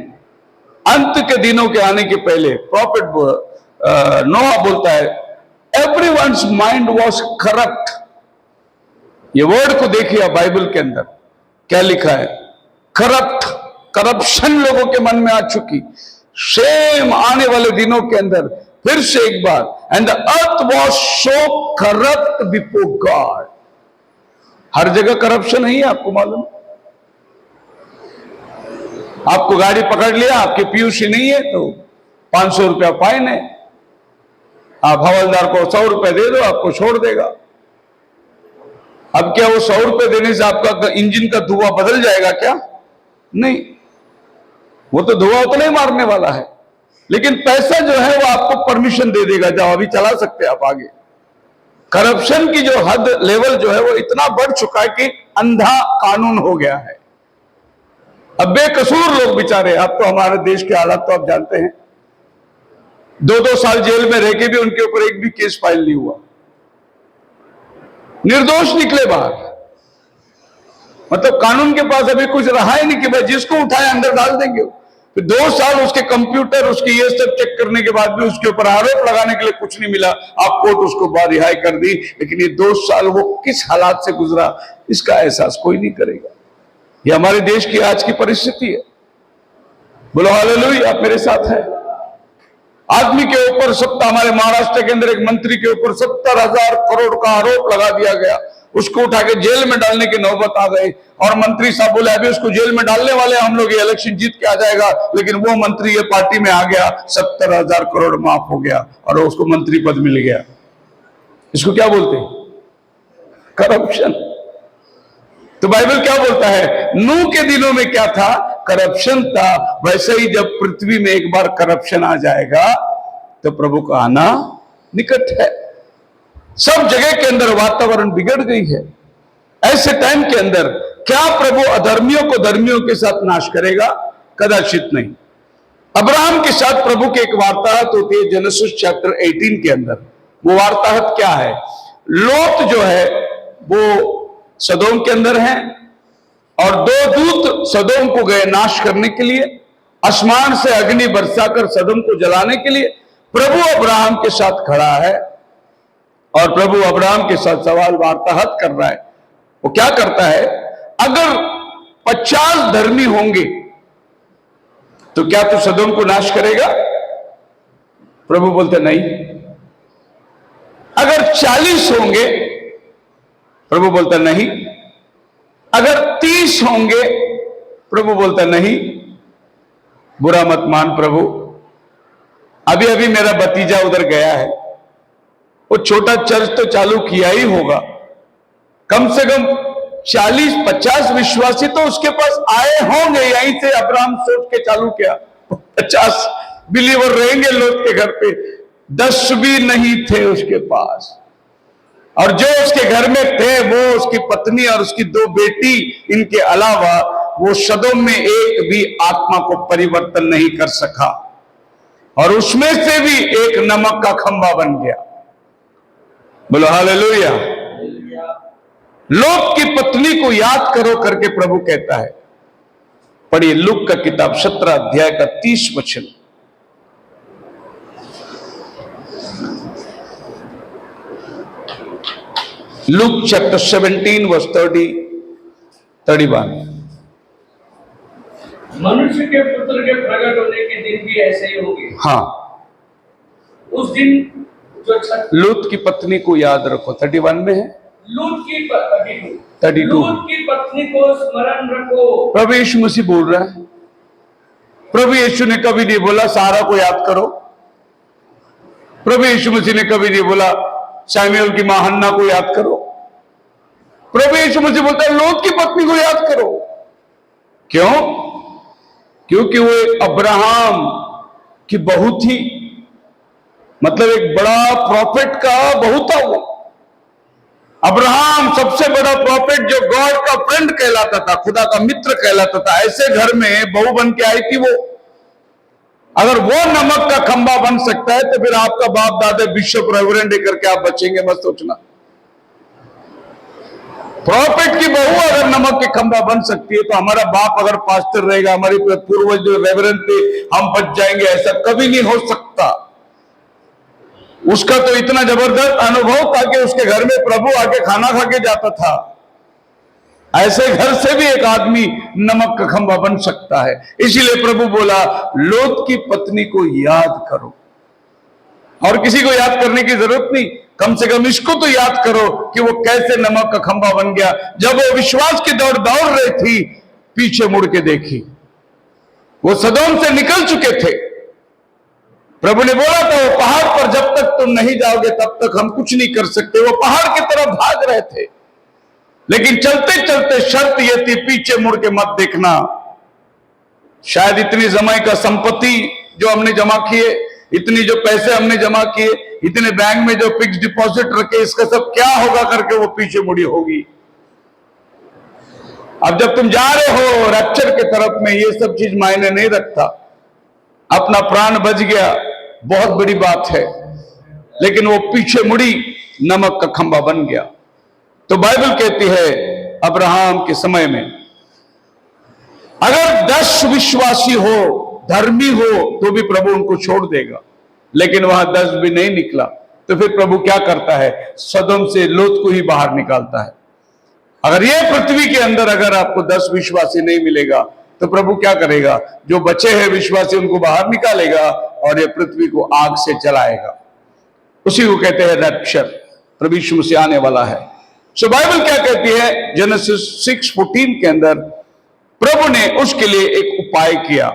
अंत के दिनों के आने के पहले। प्रॉफिट नोहा बोलता है एवरीवन्स माइंड वॉज करप्ट। ये वर्ड को देखिए बाइबल के अंदर क्या लिखा है, करप्ट। करप्शन लोगों के मन में आ चुकी। सेम आने वाले दिनों के अंदर फिर से एक बार, and the earth was so corrupt before God. हर जगह करप्शन है, आपको मालूम। आपको गाड़ी पकड़ लिया, आपके पीयूसी नहीं है तो 500 रुपया फाइन है। आप हवलदार को 100 रुपए दे दो, आपको छोड़ देगा। अब क्या वो 100 रुपए देने से आपका इंजन का धुआं बदल जाएगा क्या? नहीं, वो तो धुआं उतना ही मारने वाला है, लेकिन पैसा जो है वो आपको परमिशन दे देगा, जाओ अभी चला सकते हैं आप आगे। करप्शन की जो हद लेवल जो है वो इतना बढ़ चुका है कि अंधा कानून हो गया है। अब बेकसूर लोग बेचारे, अब तो हमारे देश के हालात तो आप जानते हैं, 2-2 साल जेल में रह के भी उनके ऊपर एक भी केस फाइल नहीं हुआ, निर्दोष निकले बाहर। मतलब कानून के पास अभी कुछ रहा ही नहीं कि भाई जिसको उठाए अंदर डाल देंगे। फिर 2 साल उसके कंप्यूटर, उसके ये सब चेक करने के बाद भी उसके ऊपर आरोप लगाने के लिए कुछ नहीं मिला, आप कोर्ट उसको बाहर रिहाई कर दी। लेकिन ये 2 साल वो किस हालात से गुजरा, इसका एहसास कोई नहीं करेगा। ये हमारे देश की आज की परिस्थिति है। बोलो हालेलुया, आप मेरे साथ है। आदमी के ऊपर सत्ता, हमारे महाराष्ट्र के अंदर एक मंत्री के ऊपर 70,000 करोड़ का आरोप लगा दिया गया। उसको उठा के जेल में डालने की नौबत आ गई। और मंत्री साहब बोले अभी उसको जेल में डालने वाले हम लोग, ये इलेक्शन जीत के आ जाएगा। लेकिन वो मंत्री ये पार्टी में आ गया, 70,000 करोड़ माफ हो गया और उसको मंत्री पद मिल गया। इसको क्या बोलते हैं? करप्शन। तो बाइबल क्या बोलता है, नूह के दिनों में क्या था? करप्शन था। वैसे ही जब पृथ्वी में एक बार करप्शन आ जाएगा तो प्रभु का आना निकट है। सब जगह के अंदर वातावरण बिगड़ गई है। ऐसे टाइम के अंदर क्या प्रभु अधर्मियों को धर्मियों के साथ नाश करेगा? कदाचित नहीं। अब्राहम के साथ प्रभु की एक वार्ताहत होती है जेनेसिस चैप्टर 18 के अंदर। वो वार्ताहत क्या है? लोत जो है वो सदोम के अंदर है और 2 दूत सदोम को गए नाश करने के लिए, आसमान से अग्नि बरसाकर सदोम को जलाने के लिए। प्रभु अब्राहम के साथ खड़ा है और प्रभु अब्राहम के साथ सवाल वार्ताहत कर रहा है। वो क्या करता है? अगर 50 धर्मी होंगे तो क्या तू सदोम को नाश करेगा? प्रभु बोलते नहीं। अगर 40 होंगे? प्रभु बोलता नहीं। अगर 30 होंगे? प्रभु बोलता नहीं। बुरा मत मान प्रभु, अभी अभी मेरा भतीजा उधर गया है, वो छोटा चर्च तो चालू किया ही होगा, कम से कम 40-50 विश्वासी तो उसके पास आए होंगे। यहीं से अब्राहम सोच के चालू किया 50 बिलीवर रहेंगे लोग के घर पे। 10 भी नहीं थे उसके पास, और जो उसके घर में थे वो उसकी पत्नी और उसकी 2 बेटी, इनके अलावा वो सदोम में एक भी आत्मा को परिवर्तन नहीं कर सका, और उसमें से भी एक नमक का खंभा बन गया। बोलो हालेलुया। लोत की पत्नी को याद करो करके प्रभु कहता है। पढ़िए लूक का किताब 17 अध्याय का 30 वचन। Luke chapter 17 verse 31। मनुष्य के पुत्र के प्रकट होने के दिन भी ऐसे ही होंगे। हाँ, उस दिन जो लूत की पत्नी को याद रखो, 31 में है। लूत की 32 लूत की पत्नी को स्मरण रखो। प्रभु यीशु मसीह बोल रहा है। प्रभु यीशु ने कभी नहीं बोला सारा को याद करो। प्रभु यीशु मसीह ने कभी नहीं बोला शमूएल की मां हन्ना को याद करो। प्रभु यीशु मसीह बोलता है लूत की पत्नी को याद करो। क्यों? क्योंकि वो अब्राहम की बहू थी, मतलब एक बड़ा प्रॉफिट का बहू था वो। अब्राहम सबसे बड़ा प्रॉफिट जो गॉड का फ्रेंड कहलाता था, खुदा का मित्र कहलाता था, ऐसे घर में बहू बन के आई थी वो। अगर वो नमक का खंभा बन सकता है तो फिर आपका बाप दादा बिशप रेवरेंड करके आप बचेंगे मत सोचना। प्रॉफिट की बहू अगर नमक के खंभा बन सकती है तो हमारा बाप अगर पास्टर रहेगा, हमारे पूर्वज जो रेवरेंड थे, हम बच जाएंगे, ऐसा कभी नहीं हो सकता। उसका तो इतना जबरदस्त अनुभव था कि उसके घर में प्रभु आके खाना खा के जाता था। ऐसे घर से भी एक आदमी नमक का खंभा बन सकता है। इसीलिए प्रभु बोला लूत की पत्नी को याद करो। और किसी को याद करने की जरूरत नहीं, कम से कम इसको तो याद करो कि वो कैसे नमक का खंभा बन गया। जब वो विश्वास की दौड़ दौड़ रही थी, पीछे मुड़ के देखी, वो सदोम से निकल चुके थे। प्रभु ने बोला था वो पहाड़ पर जब तक तुम नहीं जाओगे तब तक हम कुछ नहीं कर सकते। वो पहाड़ की तरफ भाग रहे थे, लेकिन चलते चलते शर्त ये थी पीछे मुड़ के मत देखना। शायद इतनी जमाई का संपत्ति जो हमने जमा किए, इतनी जो पैसे हमने जमा किए, इतने बैंक में जो फिक्स डिपॉजिट रखे, इसका सब क्या होगा करके वो पीछे मुड़ी होगी। अब जब तुम जा रहे हो रैप्चर के तरफ में, ये सब चीज मायने नहीं रखता। अपना प्राण बच गया, बहुत बड़ी बात है, लेकिन वो पीछे मुड़ी, नमक का खंभा बन गया। तो बाइबल कहती है अब्राहम के समय में अगर 10 विश्वासी हो, धर्मी हो, तो भी प्रभु उनको छोड़ देगा। लेकिन वहां 10 भी नहीं निकला तो फिर प्रभु क्या करता है? सदोम से लूत को ही बाहर निकालता है। अगर ये पृथ्वी के अंदर अगर आपको 10 विश्वासी नहीं मिलेगा तो प्रभु क्या करेगा? जो बचे हैं विश्वासी उनको बाहर निकालेगा और ये पृथ्वी को आग से जलाएगा। उसी को कहते हैं रैप्चर। प्रभु यीशु मसीह आने वाला है। सो बाइबल क्या कहती है? जेनेसिस 6:14 के अंदर प्रभु ने उसके लिए एक उपाय किया,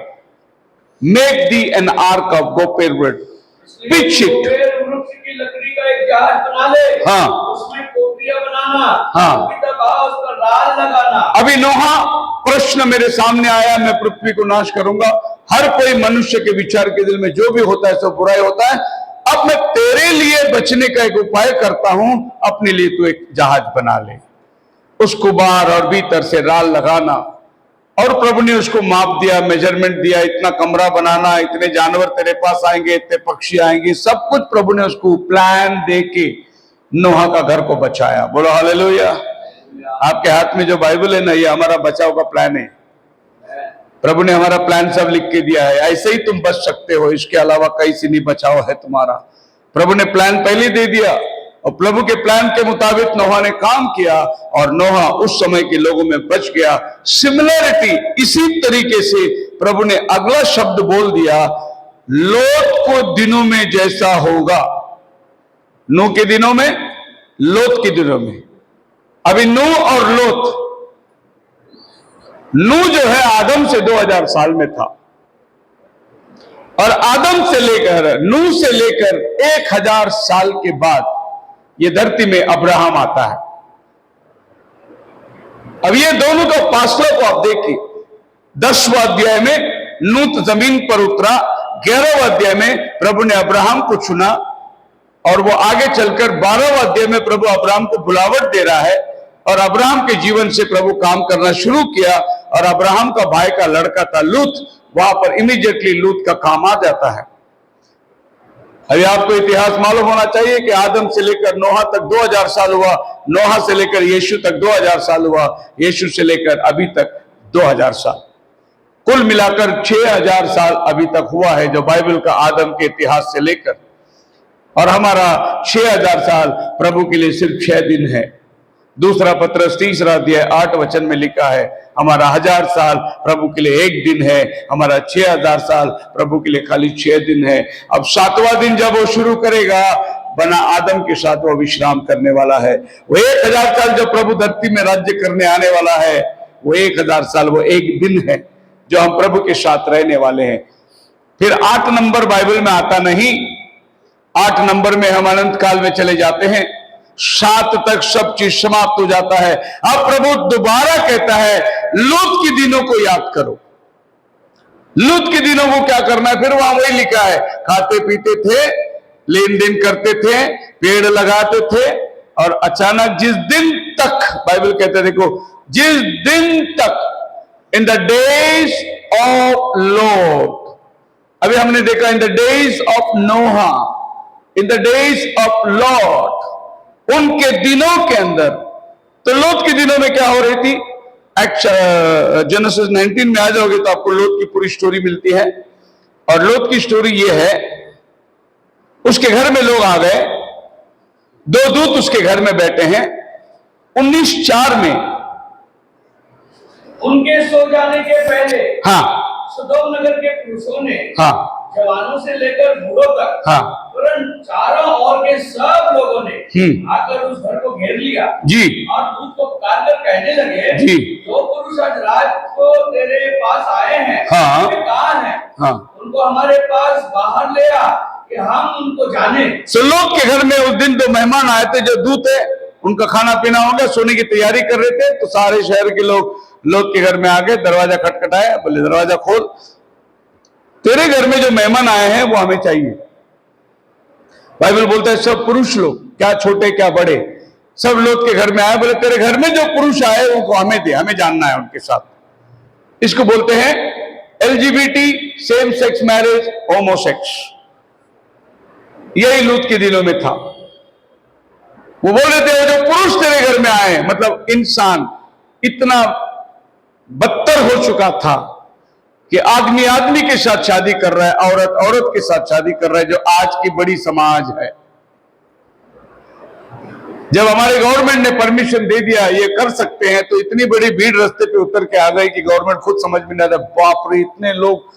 make thee an ark of gopher wood, pitch it. वृक्ष की लकड़ी का एक जहाज बना ले, हाँ, उसमें कोठरियां बनाना, हाँ, उस पर राल लगाना। अभी नोहा प्रश्न मेरे सामने आया, मैं पृथ्वी को नाश करूंगा। हर कोई मनुष्य के विचार के दिल में जो भी होता है सब बुराई होता है। अब मैं तेरे लिए बचने का एक उपाय करता हूं, अपने लिए तू एक जहाज बना ले, उसको बाहर और भीतर से राल लगाना। और प्रभु ने उसको माप दिया, मेजरमेंट दिया, इतना कमरा बनाना, इतने जानवर तेरे पास आएंगे, इतने पक्षी आएंगे, सब कुछ प्रभु ने उसको प्लान दे के नोहा का घर को बचाया। बोलो हालेलुया। आपके हाथ में जो बाइबल है ना, ये हमारा बचाव का प्लान है। प्रभु ने हमारा प्लान सब लिख के दिया है, ऐसे ही तुम बच सकते हो, इसके अलावा कहीं से नहीं बचाव है तुम्हारा। प्रभु ने प्लान पहले दे दिया और प्रभु के प्लान के मुताबिक नोहा ने काम किया और नोहा उस समय के लोगों में बच गया। सिमिलरिटी इसी तरीके से प्रभु ने अगला शब्द बोल दिया, लोत को दिनों में जैसा होगा। नूह के दिनों में, लोत के दिनों में। अभी नूह और लोत, नूह जो है आदम से 2000 साल में था और आदम से लेकर नूह से लेकर 1000 साल के बाद ये धरती में अब्राहम आता है। अब ये दोनों का फासला को आप देखिए। 10वां अध्याय में नूह जमीन पर उतरा, 11वां अध्याय में प्रभु ने अब्राहम को चुना और वो आगे चलकर 12वां अध्याय में प्रभु अब्राहम को बुलावट दे रहा है और अब्राहम के जीवन से प्रभु काम करना शुरू किया। और अब्राहम का भाई का लड़का था लूत, वहां पर इमीडिएटली लूत का काम आ जाता है। अभी आपको इतिहास मालूम होना चाहिए कि आदम से लेकर नोहा तक 2000 साल हुआ, नोहा से लेकर यीशु तक 2000 साल हुआ, यीशु से लेकर अभी तक 2000 साल। कुल मिलाकर 6000 साल अभी तक हुआ है जो बाइबल का आदम के इतिहास से लेकर, और हमारा 6000 साल प्रभु के लिए सिर्फ 6 दिन है। दूसरा पत्रस 3 अध्याय 8 वचन में लिखा है हमारा 1000 साल प्रभु के लिए 1 दिन है, हमारा 6000 साल प्रभु के लिए खाली 6 दिन है। अब 7वां दिन जब वो शुरू करेगा, बना आदम के साथ वो विश्राम करने वाला है। वो 1000 साल जब प्रभु धरती में राज्य करने आने वाला है, वो 1000 साल वो 1 दिन है जो हम प्रभु के साथ रहने वाले हैं। फिर 8 नंबर बाइबल में आता नहीं, 8 नंबर में हम अनंत काल में चले जाते हैं। 7 तक सब चीज समाप्त हो जाता है। अब प्रभु दोबारा कहता है लूत के दिनों को याद करो। लूत के दिनों को क्या करना है? फिर वहां वही लिखा है, खाते पीते थे, लेन देन करते थे, पेड़ लगाते थे, और अचानक जिस दिन तक, बाइबल कहते हैं देखो, जिस दिन तक, in the days of Lord, अभी हमने देखा in the days of Noah, in the days of Lord, उनके दिनों के अंदर। तो लूत के दिनों में क्या हो रही थी? जेनेसिस 19 में आ जाओगे तो आपको लूत की पूरी स्टोरी मिलती है। और लूत की स्टोरी ये है, उसके घर में लोग आ गए, 2 दूत उसके घर में बैठे हैं। 19:4 में उनके सो जाने के पहले हाँ सदोम नगर के पुरुषों ने हाँ जवानों से लेकर बूढ़ों तक, हाँ तुरंत चारों ओर के सब लोगों ने आकर उस घर को घेर लिया जी, और दूत को पुकार कर कहने लगे, जी, जो पुरुष आज रात को तेरे पास आए हैं, हाँ, वे कहाँ हैं? हाँ, उनको हमारे पास बाहर ले आ कि हम उनको जाने। सो लोग के घर में उस दिन 2 मेहमान आए थे जो दूत है, उनका खाना पीना हो गया, सोने की तैयारी कर रहे थे। तो सारे शहर के लोग लोग के घर में आ गए, दरवाजा खटखटाया, बोले दरवाजा खोल, तेरे घर में जो मेहमान आए हैं वो हमें चाहिए। बाइबल बोलता है सब पुरुष लोग, क्या छोटे क्या बड़े, सब लोग के घर में आए, बोले तेरे घर में जो पुरुष आए उनको हमें दे, हमें जानना है उनके साथ। इसको बोलते हैं LGBT, सेम सेक्स मैरिज, होमोसेक्स। यही लूत के दिनों में था। वो बोल रहे थे जो पुरुष तेरे घर में आए, मतलब इंसान इतना बदतर हो चुका था कि आदमी आदमी के साथ शादी कर रहा है, औरत औरत के साथ शादी कर रहा है, जो आज की बड़ी समाज है। जब हमारे गवर्नमेंट ने परमिशन दे दिया ये कर सकते हैं, तो इतनी बड़ी भीड़ रास्ते पे उतर के आ गई कि गवर्नमेंट खुद समझ में नहीं आता, बाप रे इतने लोग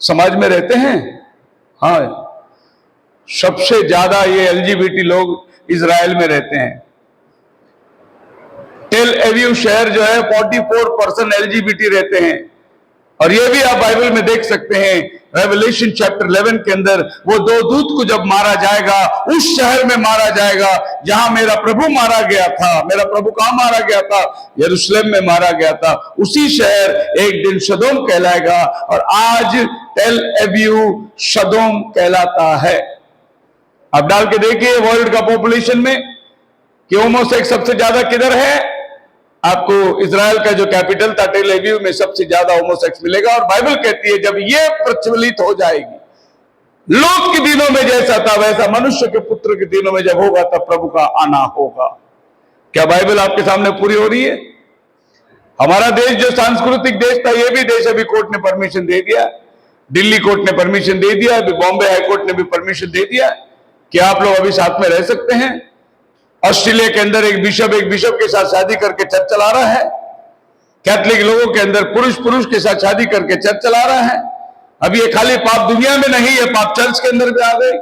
समाज में रहते हैं। हाँ, सबसे ज्यादा ये LGBT लोग इजराइल में रहते हैं। टेल एविव शहर जो है 44% LGBT रहते हैं। और ये भी आप बाइबल में देख सकते हैं, रेवलेशन चैप्टर 11 के अंदर, वो 2 दूत को जब मारा जाएगा, उस शहर में मारा जाएगा जहां मेरा प्रभु मारा गया था। मेरा प्रभु कहां मारा गया था? यरूशलेम में मारा गया था। उसी शहर एक दिन सदोम कहलाएगा, और आज टेल एविव सदोम कहलाता है। अब डाल के देखिए वर्ल्ड का पॉपुलेशन में कि होमोसेक्स सबसे ज्यादा किधर है। आपको इजराइल का जो कैपिटल था टेल एविव में सबसे ज्यादा होमोसेक्स मिलेगा। और बाइबल कहती है जब ये प्रचलित हो जाएगी, लूत के दिनों में जैसा था वैसा मनुष्य के पुत्र के दिनों में जब होगा तब प्रभु का आना होगा। क्या बाइबल आपके सामने पूरी हो रही है? हमारा देश जो सांस्कृतिक देश था, ये भी देश अभी कोर्ट ने परमिशन दे दिया, दिल्ली कोर्ट ने परमिशन दे दिया, अभी बॉम्बे हाई कोर्ट ने भी परमिशन दे दिया कि आप लोग अभी साथ में रह सकते हैं। ऑस्ट्रेलिया के अंदर एक बिशप के साथ शादी करके चर्च चला रहा है। कैथलिक लोगों के अंदर पुरुष के साथ शादी करके चर्च चला रहा है। अभी ये खाली पाप दुनिया में नहीं है, पाप चर्च के अंदर भी आ गई।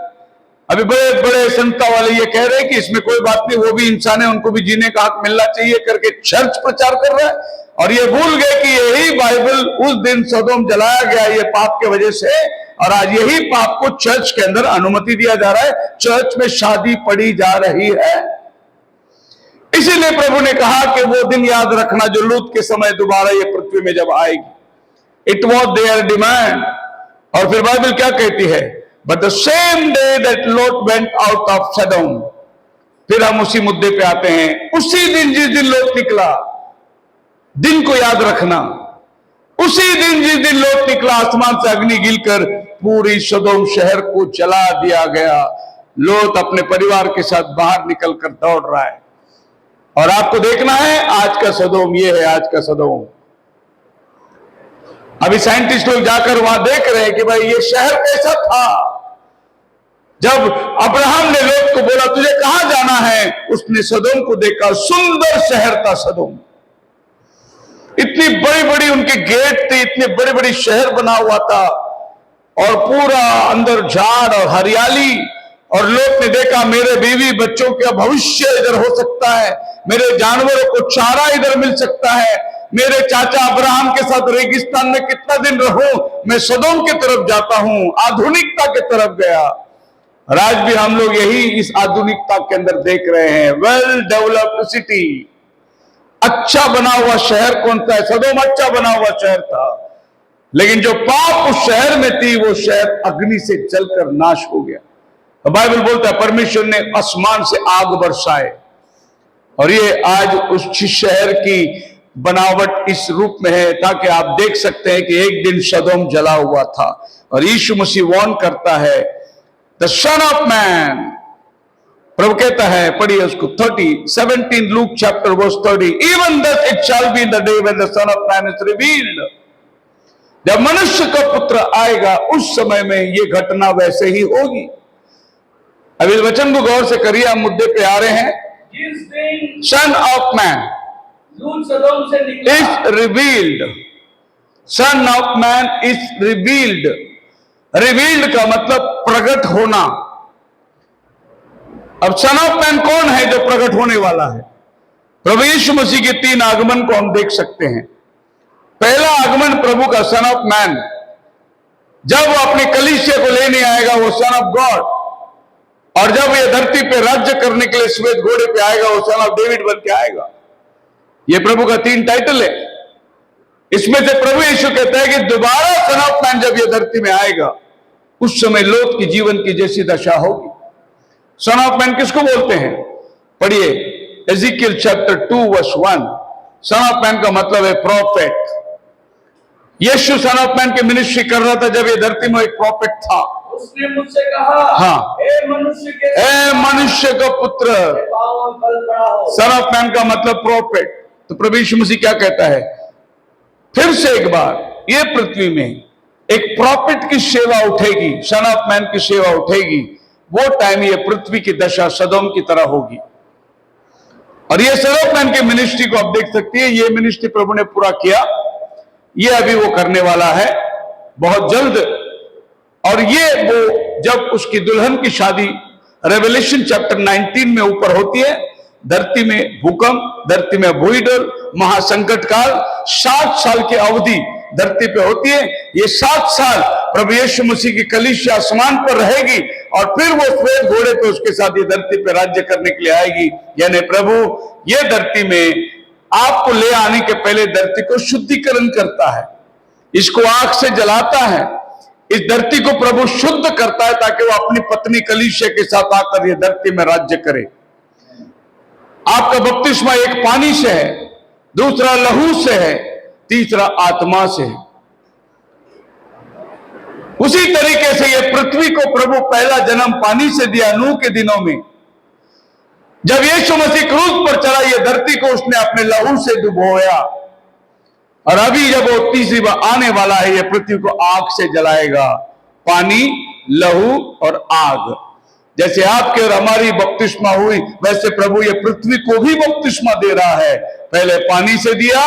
अभी बड़े बड़े संता वाले ये कह रहे हैं कि इसमें कोई बात नहीं, वो भी इंसान है, उनको भी जीने का हक मिलना चाहिए करके चर्च प्रचार कर रहा है। और ये भूल गए कि यही बाइबल उस दिन सदोम जलाया गया ये पाप के वजह से, और आज यही पाप को चर्च के अंदर अनुमति दिया जा रहा है, चर्च में शादी पड़ी जा रही है। इसीलिए प्रभु ने कहा कि वो दिन याद रखना जो लूत के समय दोबारा ये पृथ्वी में जब आएगी। It was their demand. और फिर बाइबल क्या कहती है? But the same day that Lot went out of Sodom. फिर हम उसी मुद्दे पे आते हैं, उसी दिन जिस दिन लॉट निकला, दिन को याद रखना। उसी दिन जिस दिन लॉट निकला, आसमान से अग्नि गिरकर पूरी सदोम शहर को जला दिया गया। लॉट अपने परिवार के साथ बाहर निकलकर दौड़ रहा है। और आपको देखना है आज का सदोम ये है, आज का सदोम। अभी साइंटिस्ट लोग जाकर वहां देख रहे हैं कि भाई ये शहर कैसा था। जब अब्राहम ने लोट को बोला तुझे कहां जाना है, उसने सदोम को देखा, सुंदर शहर था सदोम। इतनी बड़ी बड़ी उनके गेट थे, इतने बड़े बड़े शहर बना हुआ था, और पूरा अंदर झाड़ और हरियाली। और लोट ने देखा मेरे बीवी बच्चों का भविष्य इधर हो सकता है, मेरे जानवरों को चारा इधर मिल सकता है, मेरे चाचा अब्राहम के साथ रेगिस्तान में कितना दिन रहूं, मैं सदोम की तरफ जाता हूं, आधुनिकता की तरफ गया। और आज भी हम लोग यही इस आधुनिकता के अंदर देख रहे हैं। वेल डेवलप्ड सिटी, अच्छा बना हुआ शहर कौन सा है? सदोम अच्छा बना हुआ शहर था, लेकिन जो पाप उस शहर में थी वो शहर अग्नि से जलकर नाश हो गया। तो बाइबल बोलता है परमेश्वर ने आसमान से आग बरसाए, और ये आज उस शहर की बनावट इस रूप में है, ताकि आप देख सकते हैं कि एक दिन सदोम जला हुआ था। और यीशु मसीह वार्न करता है, द सन ऑफ मैन, प्रभु कहता है, पढ़िए उसको 17 Luke chapter verse 30, even thus it shall be in the day when the son of man is revealed. जब मनुष्य का पुत्र आएगा उस समय में ये घटना वैसे ही होगी। अभी वचन को गौर से करिए, हम मुद्दे पे आ रहे हैं। जिस दिन सन ऑफ मैन लूत सदोम से निकला, is revealed, sun of man is revealed. Revealed का मतलब प्रकट होना। अब सन ऑफ मैन कौन है जो प्रकट होने वाला है? प्रभु यीशु मसीह के 3 आगमन को हम देख सकते हैं। पहला आगमन प्रभु का सन ऑफ मैन, जब वो अपने कलीसिया को लेने आएगा, वो सन ऑफ गॉड। और जब ये धरती पे राज्य करने के लिए श्वेत घोड़े पे आएगा, वो सन ऑफ डेविड बन के आएगा। ये प्रभु का 3 टाइटल है। इसमें से प्रभु यीशु कहता है कि दोबारा सन ऑफ मैन जब ये धरती में आएगा, उस समय लोट की जीवन की जैसी दशा होगी। सन ऑफ मैन किसको बोलते हैं? पढ़िए Ezekiel chapter 2 verse 1। Son of man का मतलब है प्रॉफेट। यीशु सन ऑफ मैन की मिनिस्ट्री कर रहा था जब ये धरती में एक प्रॉफेट था। उसने मुझसे कहा, हाँ, हे मनुष्य का पुत्र। पाँव पर खड़ा हो। सन ऑफ मैन का मतलब प्रॉफेट। तो प्रभु यीशु मसीह क्या कहता है? फिर से एक बार ये पृथ्वी में एक प्रॉफिट की सेवा उठेगी, सन ऑफ मैन की सेवा उठेगी। वो टाइम ये पृथ्वी की दशा सदोम की तरह होगी। और ये सन ऑफ मैन की मिनिस्ट्री को आप देख सकते हैं। ये मिनिस्ट्री प्रभु ने पूरा किया, ये अभी वो करने वाला है बहुत जल्द। और ये वो जब उसकी दुल्हन की शादी रेवलेशन चैप्टर 19 में ऊपर होती है, धरती में भूकंप, धरती में भूइडर, महासंकट काल, 7 साल की अवधि धरती पे होती है। ये 7 साल प्रभु यीशु मसीह की कलीसिया आसमान पर रहेगी, और फिर वो श्वेत घोड़े पे उसके साथ ये धरती पे राज्य करने के लिए आएगी। यानी प्रभु ये धरती में आपको ले आने के पहले धरती को शुद्धिकरण करता है, इसको आग से जलाता है, इस धरती को प्रभु शुद्ध करता है ताकि वो अपनी पत्नी कलीसिया के साथ आकर ये धरती में राज्य करे। आपका बपतिस्मा एक पानी से है, दूसरा लहू से है, तीसरा आत्मा से है। उसी तरीके से ये पृथ्वी को प्रभु पहला जन्म पानी से दिया नूह के दिनों में। जब यीशु मसीह क्रूस पर चढ़ा, ये धरती को उसने अपने लहू से डुबोया। और अभी जब वो तीसरी बार आने वाला है, ये पृथ्वी को आग से जलाएगा। पानी, लहू और आग। जैसे आपके और हमारी बपतिस्मा हुई, वैसे प्रभु ये पृथ्वी को भी बपतिस्मा दे रहा है। पहले पानी से दिया,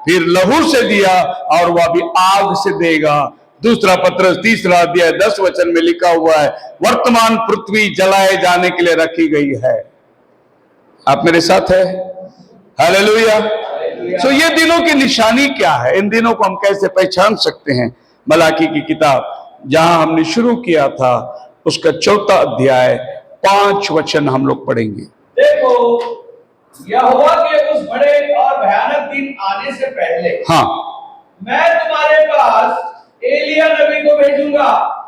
फिर लहू से दिया, और वह भी आग से देगा। दूसरा पत्रस 3 अध्याय 10 वचन में लिखा हुआ है, वर्तमान पृथ्वी जलाए जाने के लिए रखी गई है। आप मेरे साथ है? हालेलुया। सो ये दिनों की निशानी क्या है? इन दिनों को हम कैसे पहचान सकते हैं? मलाकी की किताब जहां हमने शुरू किया था, उसका 4था अध्याय 5 वचन हम लोग पढ़ेंगे। देखो, यहोवा के उस बड़े और भयानक दिन आने से पहले, हाँ, मैं तुम्हारे पास एलिया नबी को भेजूंगा।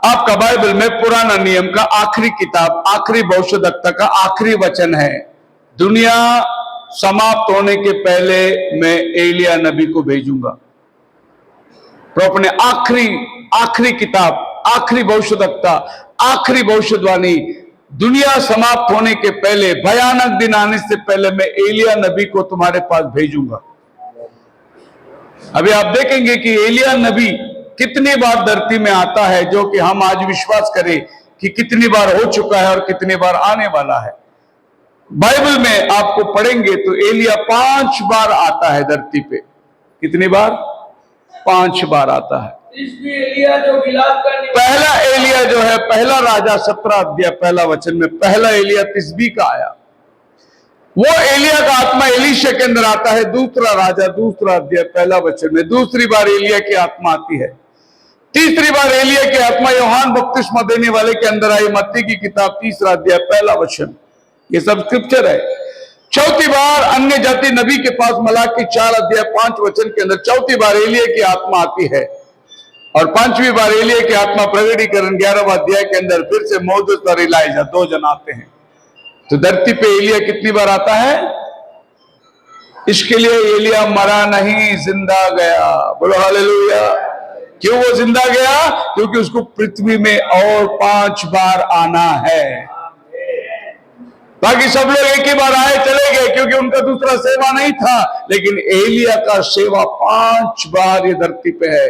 आपका बाइबल में पुराना नियम का आखिरी किताब, आखिरी भविष्यद्वक्ता का आखिरी वचन है, दुनिया समाप्त होने के पहले मैं एलिया नबी को भेजूंगा। प्रभु ने आखिरी किताब, आखिरी भविष्यद्वक्ता, आखिरी भविष्यवाणी, दुनिया समाप्त होने के पहले, भयानक दिन आने से पहले मैं एलिया नबी को तुम्हारे पास भेजूंगा। अभी आप देखेंगे कि एलिया नबी कितनी बार धरती में आता है, जो कि हम आज विश्वास करें कि कितनी बार हो चुका है और कितनी बार आने वाला है। बाइबल में आपको पढ़ेंगे तो एलिया 5 बार आता है धरती पे। कितनी बार? 5 बार आता है। इसमें एलिया जो गिलाद का पहला एलिया जो है, पहला राजा 17 अध्याय पहला वचन में पहला एलिया तिस्बी का आया। वो एलिया का आत्मा एलीशा के अंदर आता है। दूसरा राजा दूसरा अध्याय पहला वचन में दूसरी बार एलिया की आत्मा आती है। तीसरी बार एलिया की आत्मा यूहन्ना बपतिस्मा देने वाले के अंदर आई। मत्ती की किताब 3 अध्याय पहला वचन, ये सब स्क्रिप्चर है। चौथी बार अन्य जाति नबी के पास मलाकी 4 अध्याय 5 वचन के अंदर चौथी बार एलिया की आत्मा आती है। और 5वीं बार एलिया की आत्मा प्रकटीकरण 11वां अध्याय के अंदर फिर से मोसेस और एलिजा 2 जन आते हैं। तो धरती पे एलिया कितनी बार आता है? इसके लिए एलिया मरा नहीं, जिंदा गया। बोलो हालेलुया। क्यों वो जिंदा गया? क्योंकि उसको पृथ्वी में और 5 बार आना है। बाकी सब लोग एक ही बार आए चले गए, क्योंकि उनका दूसरा सेवा नहीं था। लेकिन एलिया का सेवा 5 बार ये धरती पे है।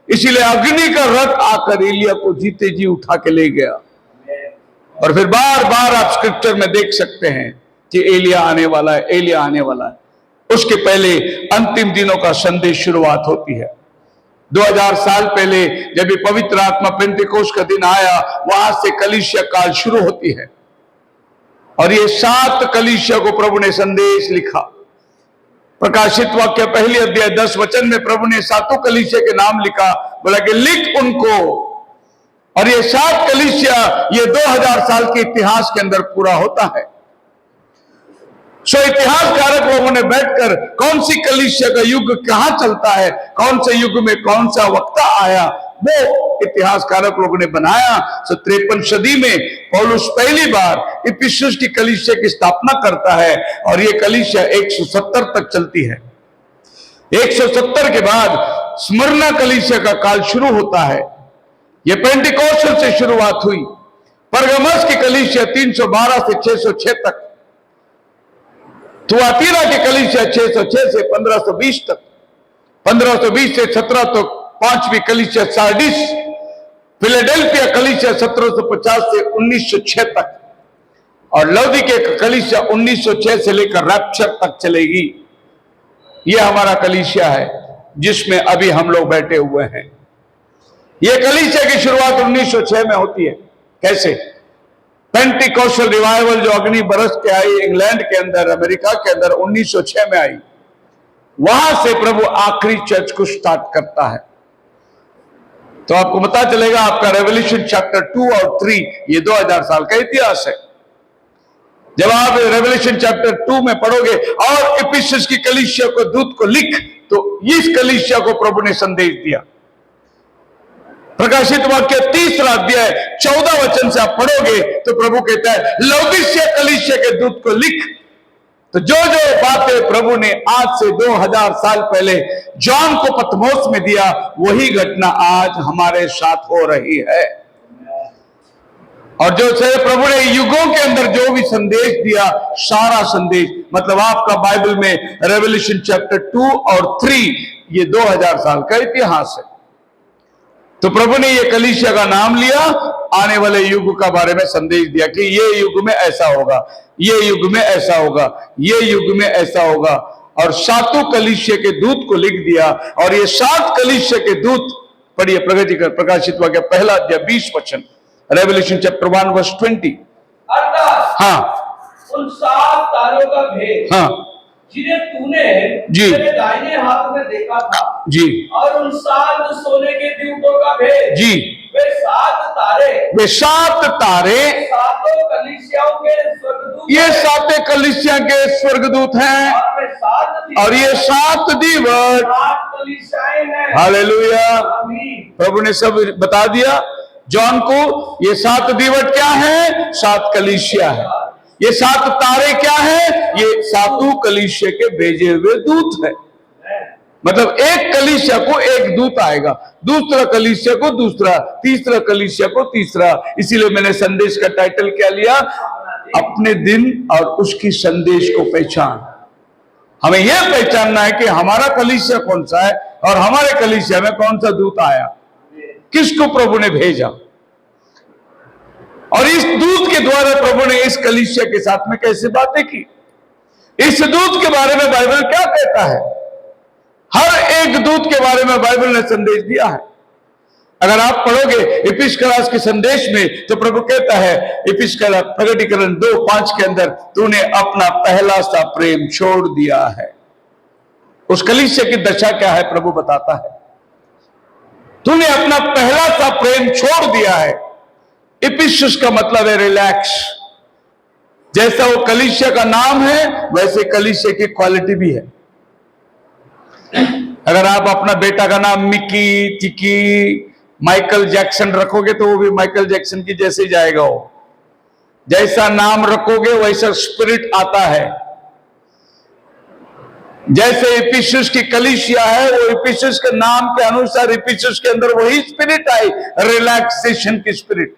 इसीलिए अग्नि का रथ आकर एलिया को जीते जी उठा के ले गया। और फिर बार बार आप स्क्रिप्चर में देख सकते हैं कि एलिया आने वाला है, एलिया आने वाला है। उसके पहले अंतिम दिनों का संदेश शुरुआत होती है। 2000 साल पहले जब ये पवित्र आत्मा पेंतिकोस्त का दिन आया, वहां से कलीसिया काल शुरू होती है। और ये 7 कलीसिया को प्रभु ने संदेश लिखा। प्रकाशित वाक्य पहली अध्याय 10 वचन में प्रभु ने 7 कलीसिया के नाम लिखा, बोला कि लिख उनको। और ये 7 कलीसिया ये 2000 साल के इतिहास के अंदर पूरा होता है। सो इतिहासकारक लोगों ने बैठकर कौन सी कलीसिया का युग कहां चलता है, कौन से युग में कौन सा वक्ता आया, वो इतिहासकारक लोगों ने बनाया। सो 53 सदी में पौलुस पहली बार इफिसुस की कलीसिया की स्थापना करता है। और ये कलीसिया 170 तक चलती है। 170 के बाद स्मरना कलीसिया का काल शुरू होता है। ये पेंटिकोस्टल से शुरुआत हुई। परगमस की कलीसिया 312 से 606 तक, थुआतीरा की कलीसिया 606 से 1520 तक, 1520 से 17 तक 5वीं कलीसिया सार्डिस, फिलाडेल्फिया कलीसिया 1750 से 1906 तक, और लौदीकिया की कलीसिया 1906 से लेकर रैप्चर तक चलेगी। यह हमारा कलीसिया है जिसमें अभी हम लोग बैठे हुए हैं। यह कलीसिया की शुरुआत 1906 में होती है। कैसे? पेंटिकोस्टल रिवाइवल जो अग्नि बरस के आई इंग्लैंड के अंदर, अमेरिका के अंदर 1906 में आई। वहां से प्रभु आखिरी चर्च को स्टार्ट करता है। तो आपको पता चलेगा, आपका रेवल्यूशन चैप्टर 2 और 3 ये 2000 साल का इतिहास है। जब आप रेवल्यूशन चैप्टर 2 में पढ़ोगे, और इफिसुस की कलीसिया को दूत को लिख, तो इस कलीसिया को प्रभु ने संदेश दिया। प्रकाशित वाक्य 3 अध्याय 14 वचन से आप पढ़ोगे तो प्रभु कहता है लौदीकिया कलीसिया के दूत को लिख। तो जो जो बातें प्रभु ने आज से 2000 साल पहले जॉन को पतमोस में दिया, वही घटना आज हमारे साथ हो रही है। और जो से प्रभु ने युगों के अंदर जो भी संदेश दिया, सारा संदेश, मतलब आपका बाइबल में रेवल्यूशन चैप्टर 2 और 3 ये 2000 साल का इतिहास है। तो प्रभु ने ये कलीसिया का नाम लिया, आने वाले युग का बारे में संदेश दिया कि ये युग में ऐसा होगा, ये युग में ऐसा होगा, ये युग में ऐसा होगा। और 7 कलीसिया के दूत को लिख दिया। और ये 7 कलीसिया के दूत, पढ़िए प्रकाशित वाक्य पहला अध्याय 20 वचन, रेवल्यूशन चैप्टर 1 वर्स 20। अर्थात हाँ, उन 7 तारों का भेद, हाँ जिन्हें तूने जी तेरे दाहिने हाथ में देखा था, जी, और उन 7 सोने के दीवटों का भेद जी, वे 7 तारे, वे 7 तारे 7 कलीसियाओं के स्वर्गदूत ये हैं। 7 कलीसिया के स्वर्गदूत हैं। और वे 7 और ये 7 दीवट, 7 कलीसियाएं हैं। हालेलुया। आमीन। प्रभु ने सब बता दिया जॉन को। ये 7 दीवट क्या है? 7 कलीसिया है। ये 7 तारे क्या है? ये 7 कलीसिया के भेजे हुए दूत है। मतलब एक कलीसिया को एक दूत आएगा, दूसरा कलीसिया को दूसरा, तीसरा कलीसिया को तीसरा। इसीलिए मैंने संदेश का टाइटल क्या लिया? अपने दिन और उसकी संदेश को पहचान। हमें यह पहचानना है कि हमारा कलीसिया कौन सा है और हमारे कलीसिया में कौन सा दूत आया। किसको प्रभु ने भेजा, और इस दूत के द्वारा प्रभु ने इस कलीसिया के साथ में कैसे बातें की। इस दूत के बारे में बाइबल क्या कहता है? हर एक दूत के बारे में बाइबल ने संदेश दिया है। अगर आप पढ़ोगे इपिस्कलास के संदेश में, तो प्रभु कहता है इपिस्कला प्रकटीकरण 2:5 के अंदर, तूने अपना पहला सा प्रेम छोड़ दिया है। उस कलीसिया की दशा क्या है प्रभु बताता है, तूने अपना पहला सा प्रेम छोड़ दिया है। इपिसुस का मतलब है रिलैक्स। जैसा वो कलीसिया का नाम है, वैसे कलीसिया की क्वालिटी भी है। अगर आप अपना बेटा का नाम मिकी, चिकी, माइकल जैक्सन रखोगे, तो वो भी माइकल जैक्सन की जैसे ही जाएगा। वो जैसा नाम रखोगे वैसा स्पिरिट आता है। जैसे इफिसुस की कलीसिया है, वो इफिसुस के नाम के अनुसार इफिसुस के अंदर वही स्पिरिट आई, रिलैक्सेशन की स्पिरिट।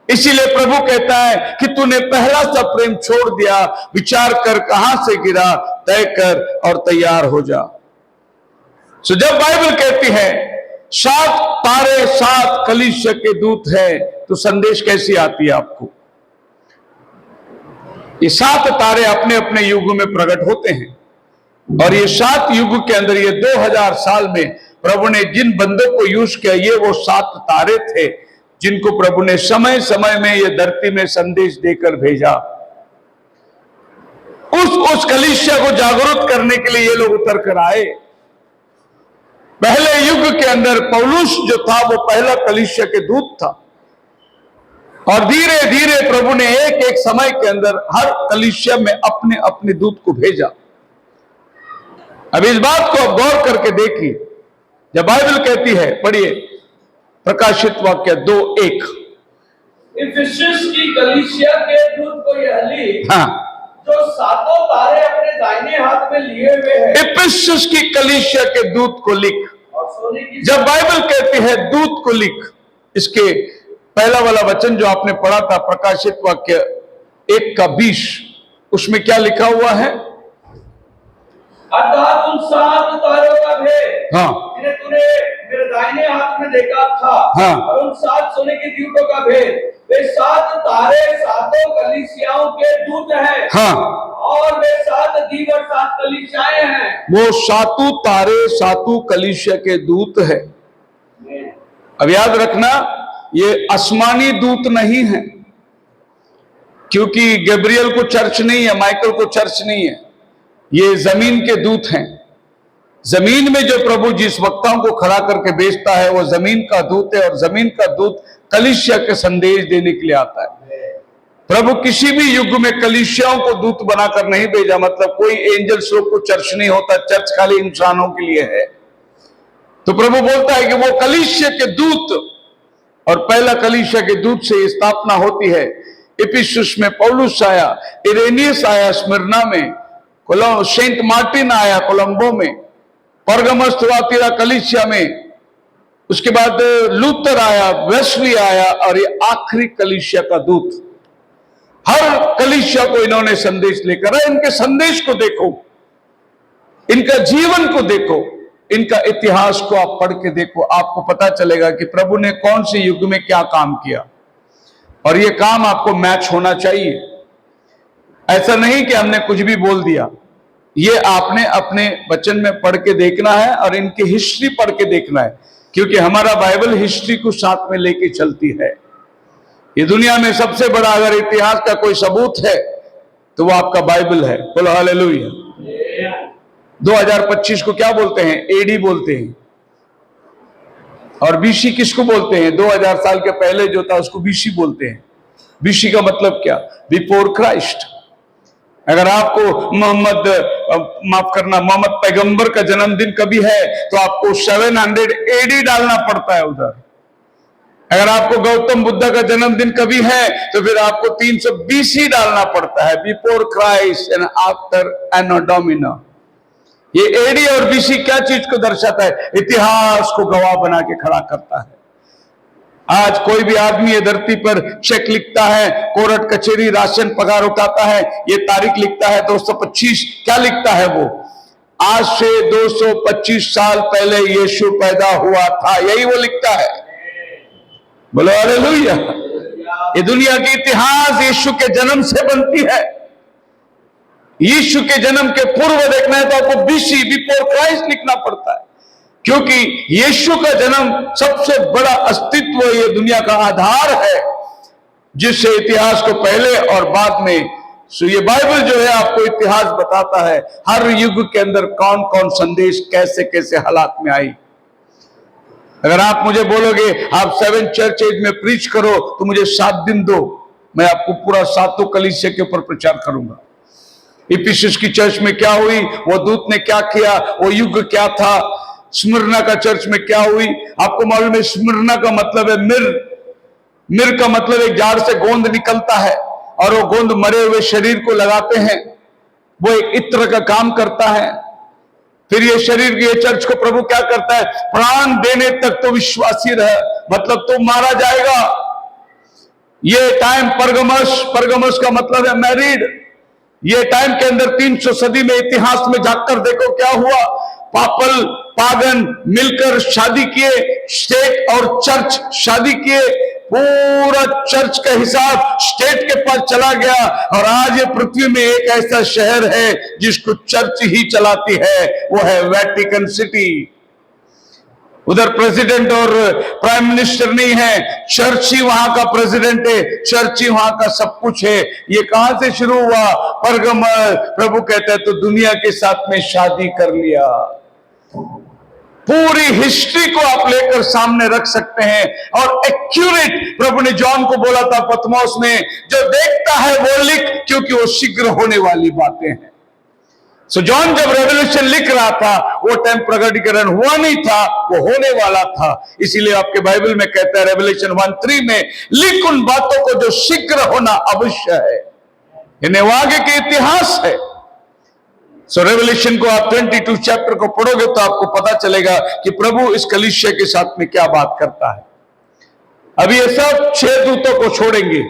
इसीलिए प्रभु कहता है कि तूने पहला सा प्रेम छोड़ दिया। विचार कर कहां से गिरा, तय कर और तैयार हो जा। सो जब बाइबल कहती है 7 तारे 7 कलीसिया के दूत है, तो संदेश कैसी आती है आपको? ये 7 तारे अपने अपने युग में प्रकट होते हैं, और ये 7 युग के अंदर, ये 2000 साल में प्रभु ने जिन बंदों को यूज किया, ये वो 7 तारे थे जिनको प्रभु ने समय समय में ये धरती में संदेश देकर भेजा। उस कलीसिया को जागरूक करने के लिए ये लोग उतर कर आए। पहले युग के अंदर पौलुस जो था, वो पहला कलीसिया के दूत था, और धीरे धीरे प्रभु ने एक एक समय के अंदर हर कलीसिया में अपने अपने दूत को भेजा। अब इस बात को आप गौर करके देखिए, जब बाइबल कहती है, पढ़िए प्रकाशित वाक्य 2:1, इफिसुस की कलीसिया के दूत को यह लिख, हाँ, जो 7 तारे अपने दाहिने हाथ में लिए हुए हैं। इफिसुस की कलीसिया के दूत को लिख। और सोने की, जब बाइबल कहती है दूत को लिख, इसके पहला वाला वचन जो आपने पढ़ा था प्रकाशित वाक्य 1:20, उसमें क्या लिखा हुआ है? अर्थात उन 7 तारों का भेद, हाँ, जिन्हें तूने मेरे दाहिने हाथ में देखा था, हाँ, और उन 7 सोने के दीवटों का भेद, वे 7 तारे 7 कलीसियाओं के दूत हैं। हाँ, और वे 7 दीवर 7 कलीसियाएं हैं। वो 7 तारे 7 कलीसिया के दूत है। अब याद रखना, ये आसमानी दूत नहीं है, क्योंकि गैब्रियल को चर्च नहीं है, माइकल को चर्च नहीं है। ये जमीन के दूत हैं। जमीन में जो प्रभु जिस वक्ताओं को खड़ा करके भेजता है, वो जमीन का दूत है, और जमीन का दूत कलीसिया के संदेश देने के लिए आता है। प्रभु किसी भी युग में कलीसियाओं को दूत बनाकर नहीं भेजा। मतलब कोई एंजल्स लोग को चर्च नहीं होता, चर्च खाली इंसानों के लिए है। तो प्रभु बोलता है कि वो कलीसिया के दूत, और पहला कलीसिया के दूत से स्थापना होती है। इफिसुस में पौलुस आया, इरेनियस आया स्मिर्ना में, सेंट मार्टिन आया कोलंबो में, परगमस थुआतीरा कलीसिया में, उसके बाद लूथर आया, वेस्ली आया, और ये आखिरी कलीसिया का दूत। हर कलीसिया को इन्होंने संदेश लेकर आए। इनके संदेश को देखो, इनका जीवन को देखो, इनका इतिहास को आप पढ़ के देखो, आपको पता चलेगा कि प्रभु ने कौन से युग में क्या काम किया, और ये काम आपको मैच होना चाहिए। ऐसा नहीं कि हमने कुछ भी बोल दिया। ये आपने अपने वचन में पढ़ के देखना है, और इनकी हिस्ट्री पढ़ के देखना है, क्योंकि हमारा बाइबल हिस्ट्री को साथ में लेके चलती है। ये दुनिया में सबसे बड़ा अगर इतिहास का कोई सबूत है, तो वो आपका बाइबल है। बोलो हालेलुया। 2025 को क्या बोलते हैं? एडी बोलते हैं। और बीसी किसको बोलते हैं? 2000 साल के पहले जो था उसको बीसी बोलते हैं। बीसी का मतलब क्या? Before Christ. अगर आपको मोहम्मद पैगंबर का जन्मदिन कभी है, तो आपको 700 एडी डालना पड़ता है उधर। अगर आपको गौतम बुद्ध का जन्मदिन कभी है, तो फिर आपको 300 बीसी डालना पड़ता है, before Christ and after anno domini. ये एडी और बीसी क्या चीज को दर्शाता है? इतिहास को गवाह बना के खड़ा करता है। आज कोई भी आदमी ये धरती पर चेक लिखता है, कोर्ट कचहरी राशन पगार उठाता है, ये तारीख लिखता है 225, क्या लिखता है वो? आज से 225 साल पहले यीशु पैदा हुआ था, यही वो लिखता है। बोलो हालेलुया। ये दुनिया की इतिहास यीशु के जन्म से बनती है। यीशु के जन्म के पूर्व देखना है तो आपको बीसी, बिफोर क्राइस्ट लिखना पड़ता है, क्योंकि यीशु का जन्म सबसे बड़ा अस्तित्व, ये दुनिया का आधार है, जिससे इतिहास को पहले और बाद में, सो ये बाइबल जो है आपको इतिहास बताता है हर युग के अंदर कौन कौन संदेश कैसे कैसे हालात में आई। अगर आप मुझे बोलोगे आप 7 चर्चेज में प्रीच करो तो मुझे 7 दिन दो, मैं आपको पूरा 7 कलीसिया के ऊपर प्रचार करूंगा। इफिसस की चर्च में क्या हुई, वो दूत ने क्या किया, वो युग क्या था, स्मिर्ना का चर्च में क्या हुई। आपको मालूम है स्मिर्ना का मतलब है मिर का मतलब एक झाड़ से गोंद निकलता है और वो गोंद मरे हुए शरीर को लगाते हैं, वो एक इत्र का काम करता है। फिर ये शरीर, ये चर्च को प्रभु क्या करता है, प्राण देने तक तो विश्वासी रहे, मतलब तो मारा जाएगा। ये टाइम परगमस का मतलब है मैरिड। ये टाइम के अंदर 300 सदी में इतिहास में जाकर देखो क्या हुआ, पागन मिलकर शादी किए, स्टेट और चर्च शादी किए, पूरा चर्च का हिसाब स्टेट के पास चला गया और आज ये पृथ्वी में एक ऐसा शहर है जिसको चर्च ही चलाती है, वो है वेटिकन सिटी। उधर प्रेसिडेंट और प्राइम मिनिस्टर नहीं है, चर्च ही वहां का प्रेसिडेंट है, चर्च ही वहां का सब कुछ है। ये कहां से शुरू हुआ, परगमस। प्रभु कहते हैं तो दुनिया के साथ में शादी कर लिया। पूरी हिस्ट्री को आप लेकर सामने रख सकते हैं और एक्यूरेट, प्रभु ने जॉन को बोला था पतमोस में, जो देखता है वो लिख, क्योंकि वो शीघ्र होने वाली बातें हैं। सो जॉन जब रेवल्यूशन लिख रहा था वो टाइम प्रकटीकरण हुआ नहीं था, वो होने वाला था। इसीलिए आपके बाइबल में कहता है रेवल्यूशन 1:3 में, लिख उन बातों को जो शीघ्र होना अवश्य है। इन्हें आगे के इतिहास है। सो रेवल्यूशन को आप 22 चैप्टर को पढ़ोगे तो आपको पता चलेगा कि प्रभु इस कलीसिया के साथ में क्या बात करता है। अभी ये सब 6 दूतों को छोड़ेंगे।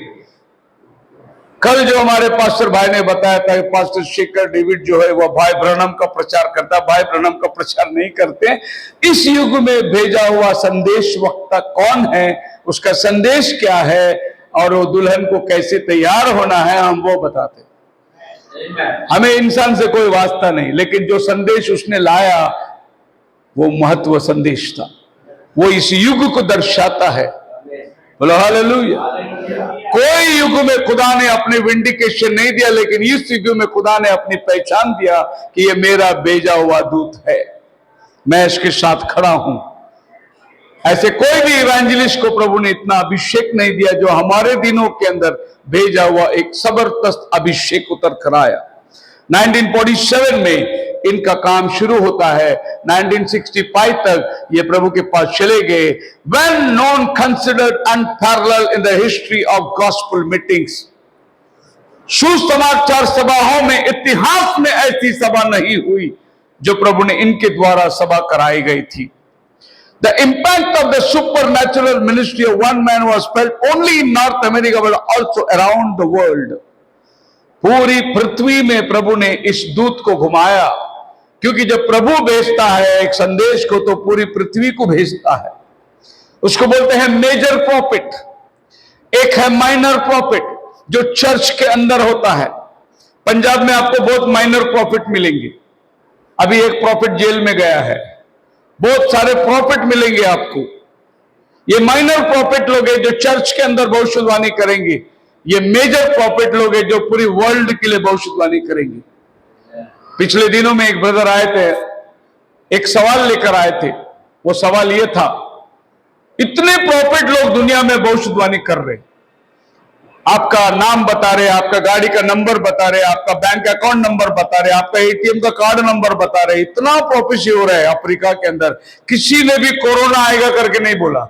कल जो हमारे पास्टर भाई ने बताया था कि पास्टर शेखर डेविड जो है वो भाई ब्रनम का प्रचार करता है। भाई ब्रनम का प्रचार नहीं करते। इस युग में भेजा हुआ संदेश वक्ता कौन है, उसका संदेश क्या है और वो दुल्हन को कैसे तैयार होना है, हम वो बताते। हमें इंसान से कोई वास्ता नहीं, लेकिन जो संदेश उसने लाया वो महत्व संदेश था, वो इस युग को दर्शाता है। बोलो हालेलुया। कोई युग में खुदा ने अपने विंडिकेशन नहीं दिया, लेकिन इस युग में खुदा ने अपनी पहचान दिया कि ये मेरा भेजा हुआ दूत है, मैं इसके साथ खड़ा हूं। ऐसे कोई भी इवेंजलिस्ट को प्रभु ने इतना अभिषेक नहीं दिया जो हमारे दिनों के अंदर भेजा हुआ एक जबरदस्त अभिषेक उतर कर आया। 1947 में इनका काम शुरू होता है, 1965 तक ये प्रभु के पास चले गए। Well known, considered unparalleled in the history of gospel meetings. सुसमाचार सभाओं में इतिहास में ऐसी सभा नहीं हुई जो प्रभु ने इनके द्वारा सभा कराई गई थी। The impact of the supernatural ministry of one man was felt only in North America but also around the world. पूरी पृथ्वी में प्रभु ने इस दूत को घुमाया, क्योंकि जब प्रभु भेजता है एक संदेश को तो पूरी पृथ्वी को भेजता है। उसको बोलते हैं मेजर प्रॉफिट, एक है माइनर प्रॉफिट जो चर्च के अंदर होता है। पंजाब में आपको बहुत माइनर प्रॉफिट मिलेंगे। अभी एक प्रॉफिट जेल में गया है, बहुत सारे प्रॉफिट मिलेंगे आपको। ये माइनर प्रॉफिट लोग हैं जो चर्च के अंदर भविष्यवाणी करेंगे। ये मेजर प्रॉफिट लोग हैं जो पूरी वर्ल्ड के लिए भविष्यवाणी करेंगे। पिछले दिनों में एक ब्रदर आए थे, एक सवाल लेकर आए थे। वो सवाल ये था, इतने प्रॉफिट लोग दुनिया में भविष्यवाणी कर रहे, आपका नाम बता रहे, आपका गाड़ी का नंबर बता रहे, आपका बैंक अकाउंट नंबर बता रहे, आपका एटीएम का कार्ड नंबर बता रहे, इतना प्रोफेसी हो रहा है अफ्रीका के अंदर। किसी ने भी कोरोना आएगा करके नहीं बोला,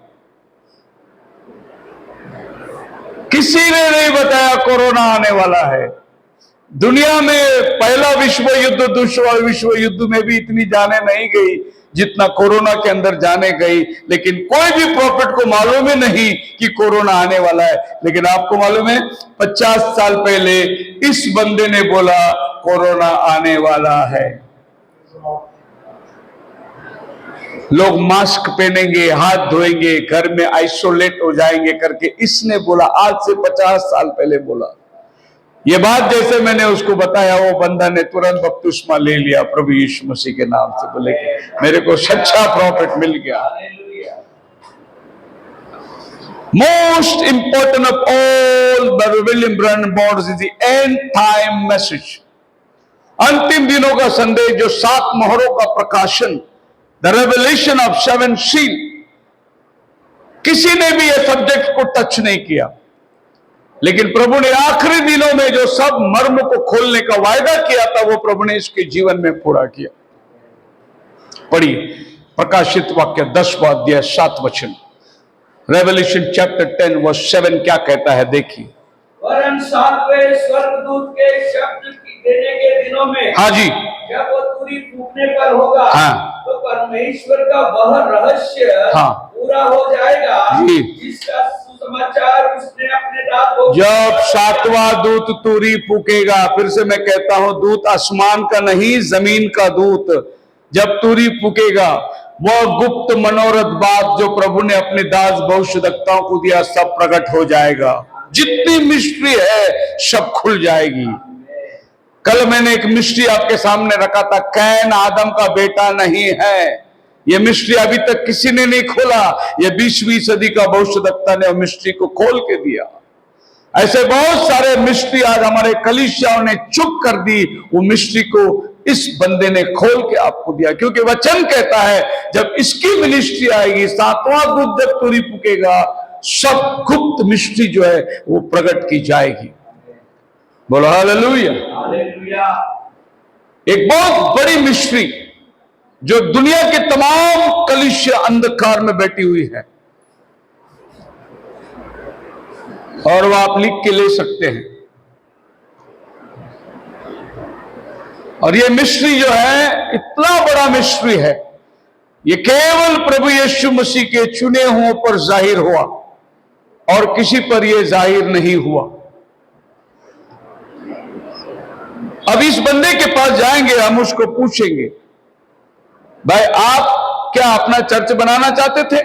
किसी ने नहीं बताया कोरोना आने वाला है। दुनिया में पहला विश्व युद्ध, दूसरा विश्व युद्ध में भी इतनी जाने नहीं गई जितना कोरोना के अंदर जाने गई, लेकिन कोई भी प्रॉफिट को मालूम ही नहीं कि कोरोना आने वाला है। लेकिन आपको मालूम है 50 साल पहले इस बंदे ने बोला कोरोना आने वाला है। लोग मास्क पहनेंगे, हाथ धोएंगे, घर में आइसोलेट हो जाएंगे करके इसने बोला, आज से 50 साल पहले बोला। ये बात जैसे मैंने उसको बताया, वो बंदा ने तुरंत बपतिस्मा ले लिया प्रभु यीशु मसीह के नाम से। बोले मेरे को सच्चा प्रॉफिट मिल गया। Most important of all brother William Branham bonds is the end time message. अंतिम दिनों का संदेश, जो 7 मोहरों का प्रकाशन, द रेवलेशन ऑफ 7 सील। किसी ने भी ये सब्जेक्ट को टच नहीं किया, लेकिन प्रभु ने आखिरी दिनों में जो सब मर्म को खोलने का वायदा किया था, वो प्रभु ने इसके जीवन में पूरा किया। पढ़िए प्रकाशित वाक्य 10वां अध्याय 7 वचन, रेवलेशन चैप्टर 10 वर्स 7 क्या कहता है, देखिए। वरन 7वें स्वर्गदूत के शब्द देने के दिनों में, हाँ जी, जब वो तुरी फूंकने पर होगा, हाँ, तो परमेश्वर का वह रहस्य हाँ, पूरा हो जाएगा जी, जिसका सुसमाचार उसने अपने दासों। जब 7वां दूत तुरी फूकेगा, फिर से मैं कहता हूं, दूत आसमान का नहीं, जमीन का दूत जब तुरी फूकेगा, वह गुप्त मनोरथ बात जो प्रभु ने अपने दास भविष्यद्वक्ताओं को दिया, सब प्रकट हो जाएगा। जितनी मिस्ट्री है सब खुल जाएगी। कल मैंने एक मिस्ट्री आपके सामने रखा था, कैन आदम का बेटा नहीं है। यह मिस्ट्री अभी तक किसी ने नहीं खोला। यह 20वीं सदी का भविष्यद्वक्ता ने मिस्ट्री को खोल के दिया। ऐसे बहुत सारे मिस्ट्री आज हमारे कलीसियाओं ने चुप कर दी, वो मिस्ट्री को इस बंदे ने खोल के आपको दिया, क्योंकि वचन कहता है जब इसकी मिनिस्ट्री आएगी, 7वां दूत जब तुरी फूकेगा, सब गुप्त मिस्ट्री जो है वो प्रकट की जाएगी। बोलो हालेलुया। हालेलुया। एक बहुत बड़ी मिस्ट्री जो दुनिया के तमाम कलीसिया अंधकार में बैठी हुई है, और वह आप लिख के ले सकते हैं। और यह मिस्ट्री जो है इतना बड़ा मिस्ट्री है, यह केवल प्रभु यीशु मसीह के चुने हुओं पर जाहिर हुआ और किसी पर यह जाहिर नहीं हुआ। अब इस बंदे के पास जाएंगे, हम उसको पूछेंगे, भाई आप क्या अपना चर्च बनाना चाहते थे?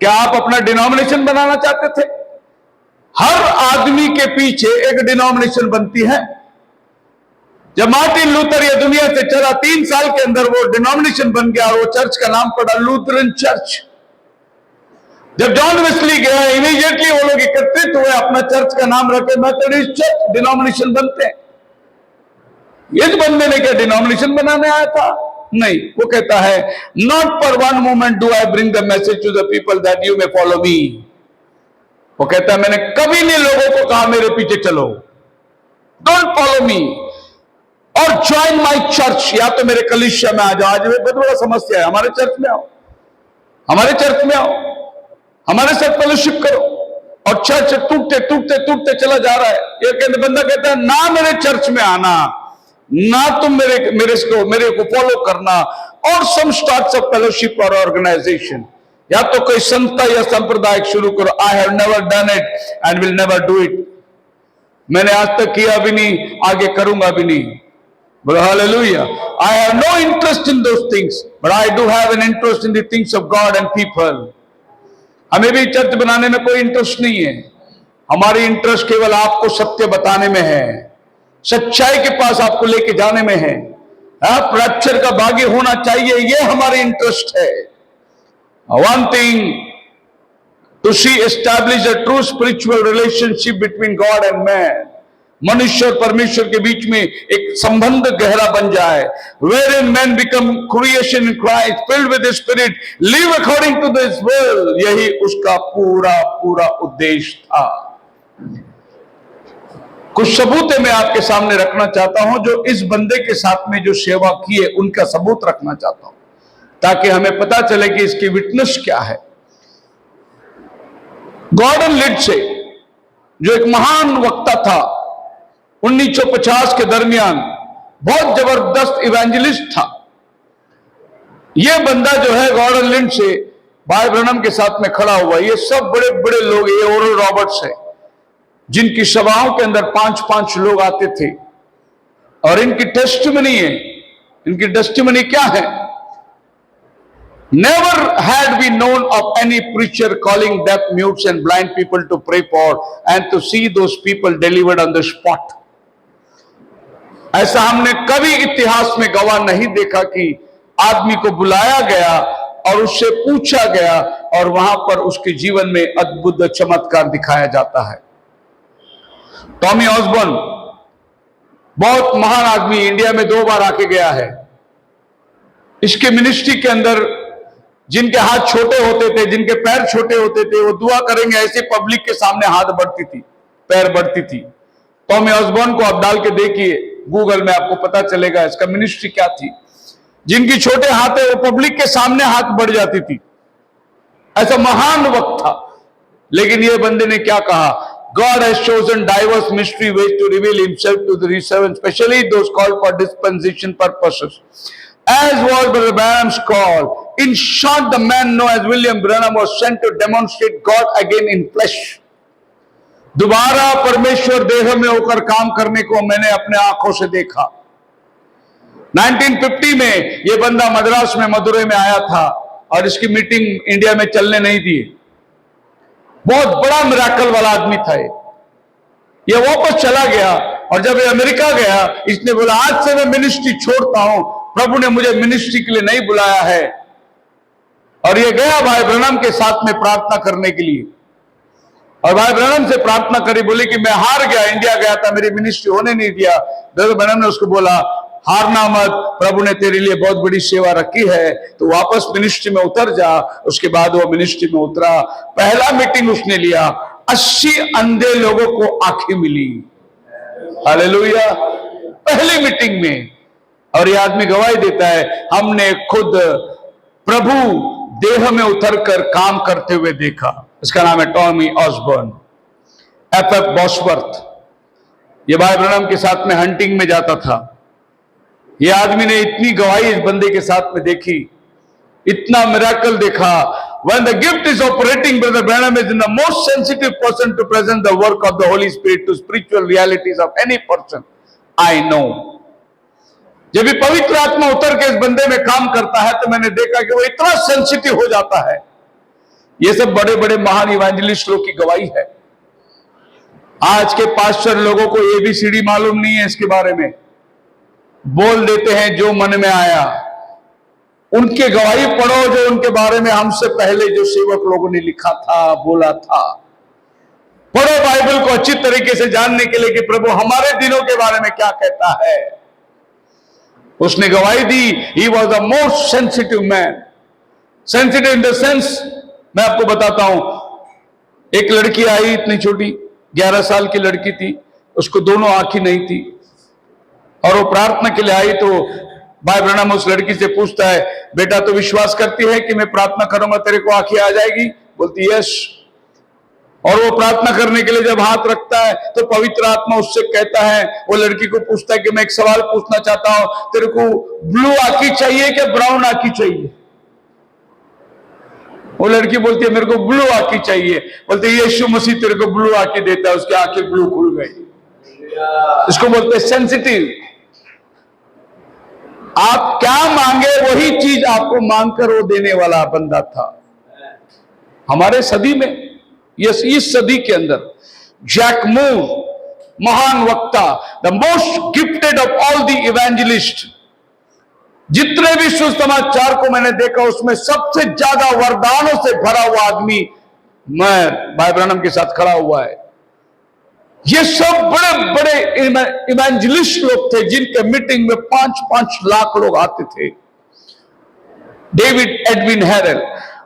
क्या आप अपना डिनोमिनेशन बनाना चाहते थे? हर आदमी के पीछे एक डिनोमिनेशन बनती है। जब मार्टिन लूथर ये दुनिया से चला, 3 साल के अंदर वो डिनोमिनेशन बन गया और वो चर्च का नाम पड़ा लूथरन चर्च। जब जॉन वेस्ली गया, इमीडिएटली वो लोग एकत्रित हुए, अपना चर्च का नाम रखे मेथोडिस्ट चर्च, डिनोमिनेशन बनते हैं। इस बंदे ने क्या डिनोमिनेशन बनाने आया था? नहीं, वो कहता है not for one moment do I bring the message to the people that you may follow me. वो कहता है मैंने कभी नहीं लोगों को कहा मेरे पीछे चलो, डोंट फॉलो मी और ज्वाइन माई चर्च, या तो मेरे कलीसिया में आ जाओ। आज बहुत बड़ा समस्या है, हमारे चर्च में आओ, हमारे चर्च में आओ, हमारे साथ फेलोशिप करो। और चर्च टूटते टूटते टूटते चला जा रहा है। ये बंदा कहता है ना मेरे चर्च में आना, ना तुम मेरे को फॉलो करना, और सम स्टार्ट्स ऑफ फेलोशिप और ऑर्गेनाइजेशन, या तो कोई संस्था या संप्रदाय शुरू करो। I have never done it and will never do it. मैंने आज तक किया भी नहीं, आगे करूंगा भी नहीं। बोलो hallelujah. I have no interest in those things, but I do have an interest in the things of God and people. हमें भी चर्च बनाने में कोई इंटरेस्ट नहीं है। हमारी इंटरेस्ट केवल आपको सत्य बताने में है, सच्चाई के पास आपको लेके जाने में है। आप रैप्चर का भागी होना चाहिए, ये हमारी इंटरेस्ट है। One thing to see establish a true spiritual relationship between God and man, मनुष्य और परमेश्वर के बीच में एक संबंध गहरा बन जाए, wherein men become creation in Christ, filled with the Spirit, live according to this will। यही उसका पूरा पूरा उद्देश्य था। कुछ सबूत मैं आपके सामने रखना चाहता हूं, जो इस बंदे के साथ में जो सेवा की है उनका सबूत रखना चाहता हूं, ताकि हमें पता चले कि इसकी विटनेस क्या है। गॉर्डन लिंडसे जो एक महान वक्ता था 1950 के दरमियान, बहुत जबरदस्त इवेंजलिस्ट था। यह बंदा जो है गॉर्डन लिंडसे भाई ब्रैनम के साथ में खड़ा हुआ। ये सब बड़े बड़े लोग, ये ओरल रॉबर्ट्स है, जिनकी सभाओं के अंदर 5-5 लोग आते थे, और इनकी टेस्टिमनी है। इनकी टेस्टिमनी क्या है? Never had we known of any preacher calling deaf, mutes and blind people to pray for and to see those people delivered on the spot. ऐसा हमने कभी इतिहास में गवाह नहीं देखा कि आदमी को बुलाया गया और उससे पूछा गया और वहां पर उसके जीवन में अद्भुत चमत्कार दिखाया जाता है। टॉमी ऑसबॉर्न बहुत महान आदमी, इंडिया में 2 बार आके गया है। इसके मिनिस्ट्री के अंदर जिनके हाथ छोटे होते थे, जिनके पैर छोटे होते थे, वो दुआ करेंगे ऐसे पब्लिक के सामने हाथ बढ़ती थी, पैर बढ़ती थी। टॉमी ऑसबॉर्न को आप डाल के देखिए गूगल में, आपको पता चलेगा इसका मिनिस्ट्री क्या थी। जिनकी छोटे हाथ है वो पब्लिक के सामने हाथ बढ़ जाती थी, ऐसा महान वक्त था। लेकिन ये बंदे ने क्या कहा, God has chosen diverse mystery ways to reveal himself to the servants, especially those called for dispensation purposes. As was Brother Branham's call. In short, the man known as William Branham was sent to demonstrate God again in flesh. दोबारा परमेश्वर देह में होकर काम करने को मैंने अपने आंखों से देखा। 1950 में ये बंदा मद्रास में, मदुरई में आया था और इसकी मीटिंग इंडिया में चलने नहीं दी। बहुत बड़ा मिराकल वाला आदमी था ये वापस चला गया और जब ये अमेरिका गया, इसने बोला आज से मैं मिनिस्ट्री छोड़ता हूं, प्रभु ने मुझे मिनिस्ट्री के लिए नहीं बुलाया है। और ये गया भाई ब्रनम के साथ में प्रार्थना करने के लिए और भाई ब्रनम से प्रार्थना करी, बोले कि मैं हार गया, इंडिया गया था, मेरी मिनिस्ट्री होने नहीं दिया। ब्रदर ब्रनम ने उसको बोला हारना मत, प्रभु ने तेरे लिए बहुत बड़ी सेवा रखी है, तो वापस मिनिस्ट्री में उतर जा। उसके बाद वो मिनिस्ट्री में उतरा। पहला मीटिंग उसने लिया, 80 अंधे लोगों को आंखें मिली। हालेलुया, पहली मीटिंग में। और ये आदमी गवाही देता है, हमने खुद प्रभु देह में उतरकर काम करते हुए देखा। इसका नाम है टॉमी ऑसबॉर्न। एफ बॉसवर्थ, ये भाई ब्रनम के साथ में हंटिंग में जाता था। ये आदमी ने इतनी गवाही इस बंदे के साथ में देखी, इतना मिराकल देखा। When the gift is operating, Brother Branham is the most sensitive person to present the work of the Holy Spirit to spiritual realities of any person I know. जब भी पवित्र आत्मा उतर के इस बंदे में काम करता है तो मैंने देखा कि वो इतना सेंसिटिव हो जाता है। ये सब बड़े बड़े महान इवेंजलिस्ट लोग की गवाही है। आज के पास्टर लोगों को ABCD मालूम नहीं है, इसके बारे में बोल देते हैं जो मन में आया। उनके गवाही पढ़ो जो उनके बारे में हमसे पहले जो सेवक लोगों ने लिखा था, बोला था। पढ़ो बाइबल को अच्छी तरीके से जानने के लिए कि प्रभु हमारे दिनों के बारे में क्या कहता है। उसने गवाही दी, he was the most sensitive man. Sensitive in the sense, मैं आपको बताता हूं, एक लड़की आई इतनी छोटी, 11 साल की लड़की थी, उसको दोनों आंखें नहीं थी और वो प्रार्थना के लिए आई। तो भाई ब्रनम उस लड़की से पूछता है, बेटा तो विश्वास करती है कि मैं प्रार्थना करूंगा तेरे को आंखें आ जाएगी? बोलती यस। और वो प्रार्थना करने के लिए जब हाथ रखता है तो पवित्र आत्मा उससे कहता है, वो लड़की को पूछता है कि मैं एक सवाल पूछना चाहता हूं, तेरे को ब्लू आंखें चाहिए कि ब्राउन आंखें चाहिए? वो लड़की बोलती है मेरे को ब्लू आंखें चाहिए। बोलते यीशु मसीह तेरे को ब्लू आंखें देता है, उसकी आंखें ब्लू खुल गई। इसको बोलते हैं सेंसिटिव। आप क्या मांगे वही चीज आपको मांगकर वो देने वाला बंदा था हमारे सदी में। यस, इस सदी के अंदर जैक मूर, महान वक्ता, the most gifted of all the evangelist. जितने भी सुसमाचार को मैंने देखा उसमें सबसे ज्यादा वरदानों से भरा हुआ आदमी मैं भाई ब्रनम के साथ खड़ा हुआ है। ये सब बड़े बड़े इवेंजलिस्ट लोग थे जिनके मीटिंग में 5-5 लाख लोग आते थे। David Edwin Harrell,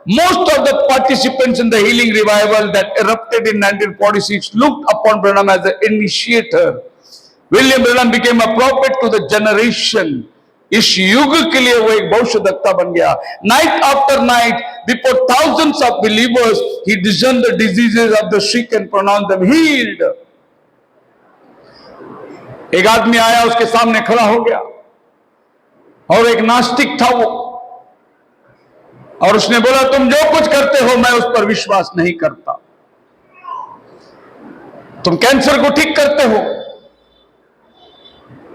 most of the participants in the healing revival that erupted in 1946 looked upon Branham as the initiator. William Branham became a prophet to the generation. इस युग के लिए वो एक भविष्यद्वक्ता बन गया। Night after night, before thousands of believers, he discerned the diseases of the sick and pronounced them healed. एक आदमी आया, उसके सामने खड़ा हो गया और एक नास्तिक था वो, और उसने बोला तुम जो कुछ करते हो मैं उस पर विश्वास नहीं करता। तुम कैंसर को ठीक करते हो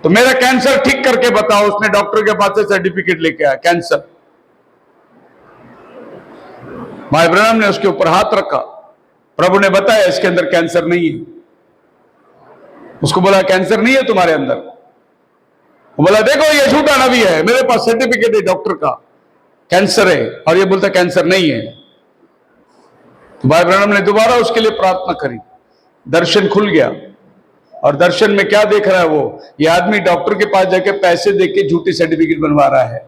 तो मेरा कैंसर ठीक करके बताओ। उसने डॉक्टर के पास से सर्टिफिकेट लेके आया कैंसर। भाई ब्रह्म ने उसके ऊपर हाथ रखा। प्रभु ने बताया इसके अंदर कैंसर नहीं है। उसको बोला कैंसर नहीं है तुम्हारे अंदर। वो बोला देखो ये झूठा नबी है, मेरे पास सर्टिफिकेट है डॉक्टर का, कैंसर है, और ये बोलता कैंसर नहीं है। तो भाई ब्रह्म ने दोबारा उसके लिए प्रार्थना करी, दर्शन खुल गया। और दर्शन में क्या देख रहा है वो, ये आदमी डॉक्टर के पास जाके पैसे देके झूठी सर्टिफिकेट बनवा रहा है,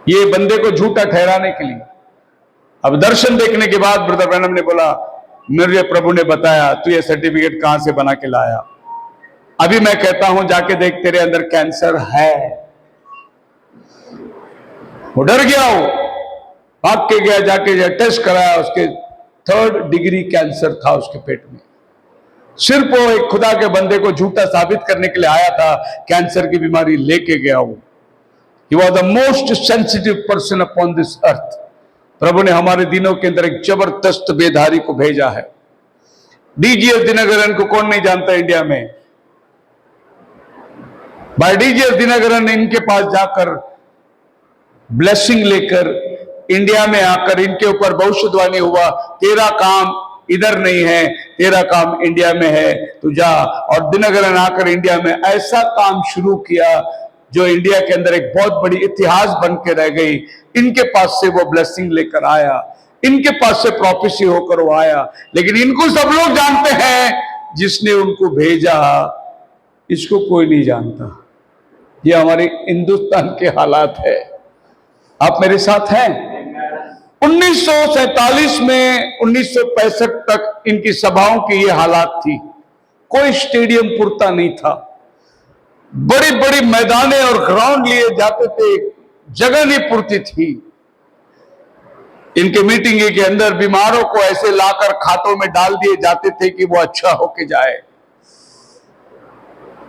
ये बंदे को झूठा ठहराने के लिए। अब दर्शन देखने के बाद ब्रदर ब्रैनम ने बोला मेरे प्रभु ने बताया तू ये सर्टिफिकेट कहां से बना के लाया, अभी मैं कहता हूं जाके देख तेरे अंदर कैंसर है। वो डर गया, वो भाग के गया, जाके टेस्ट कराया, उसके 3rd डिग्री कैंसर था उसके पेट में। सिर्फ वो एक खुदा के बंदे को झूठा साबित करने के लिए आया था, कैंसर की बीमारी लेके गया वो। He was the most sensitive person upon this earth। प्रभु ने हमारे दिनों के अंदर एक जबरदस्त बेधारी को भेजा है। डीजीएस दिनकरन को कौन नहीं जानता इंडिया में? भाई डीजीएस दिनकरन इनके पास जाकर ब्लेसिंग लेकर इंडिया में आकर इनके ऊपर भविष्यवाणी हुआ, तेरा काम इधर नहीं है, तेरा काम इंडिया में है, तू जा। और दिनकरन आकर इंडिया में ऐसा काम शुरू किया जो इंडिया के अंदर एक बहुत बड़ी इतिहास बन के रह गई। इनके पास से वो ब्लेसिंग लेकर आया, इनके पास से प्रोफेसी होकर वो आया, लेकिन इनको सब लोग जानते हैं, जिसने उनको भेजा इसको कोई नहीं जानता। ये हमारे हिंदुस्तान के हालात है। आप मेरे साथ हैं? 1947 में 1965 तक इनकी सभाओं की ये हालात थी। कोई स्टेडियम पुरता नहीं था, बड़ी बड़ी मैदाने और ग्राउंड लिए जाते थे, जगह नहीं पुरती थी। इनके मीटिंग के अंदर बीमारों को ऐसे लाकर खाटों में डाल दिए जाते थे कि वो अच्छा होके जाए।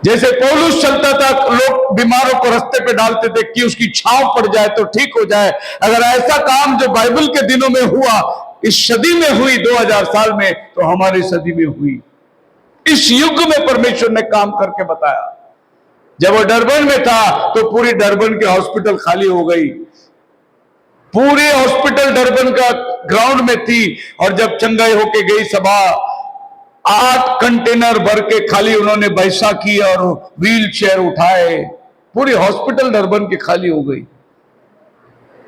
जैसे पौलुस चलता था, लोग बीमारों को रास्ते पे डालते थे कि उसकी छांव पड़ जाए तो ठीक हो जाए। अगर ऐसा काम जो बाइबल के दिनों में हुआ, इस सदी में हुई, 2000 साल में, तो हमारी सदी में हुई। इस युग में परमेश्वर ने काम करके बताया। जब वो डरबन में था तो पूरी डरबन के हॉस्पिटल खाली हो गई, पूरी हॉस्पिटल डरबन का ग्राउंड में थी। और जब चंगाई होके गई सभा, 8 कंटेनर भर के खाली उन्होंने बैसाखी और व्हील चेयर उठाए, पूरी हॉस्पिटल डरबन की खाली हो गई।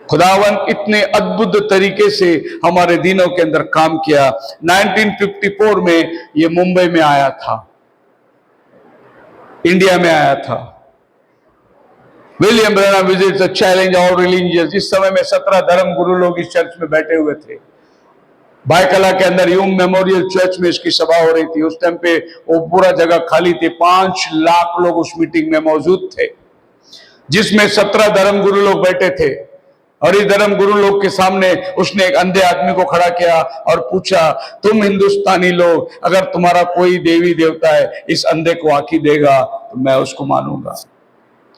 खुदावन इतने अद्भुत तरीके से हमारे दिनों के अंदर काम किया। 1954 में ये मुंबई में आया था, इंडिया में आया था। William Branham visits a challenge all religious. इस समय में 17 धर्म गुरु लोग इस चर्च में बैठे हुए थे। बायकला के अंदर यूम मेमोरियल चर्च में इसकी सभा हो रही थी। उस टाइम पे वो पूरा जगह खाली थी, 5 लाख लोग उस मीटिंग में मौजूद थे, जिसमें 17 धर्म गुरु लोग बैठे थे। और इस धर्म गुरु लोग के सामने उसने एक अंधे आदमी को खड़ा किया और पूछा, तुम हिंदुस्तानी लोग, अगर तुम्हारा कोई देवी देवता है, इस अंधे को आंखें देगा तो मैं उसको मानूंगा,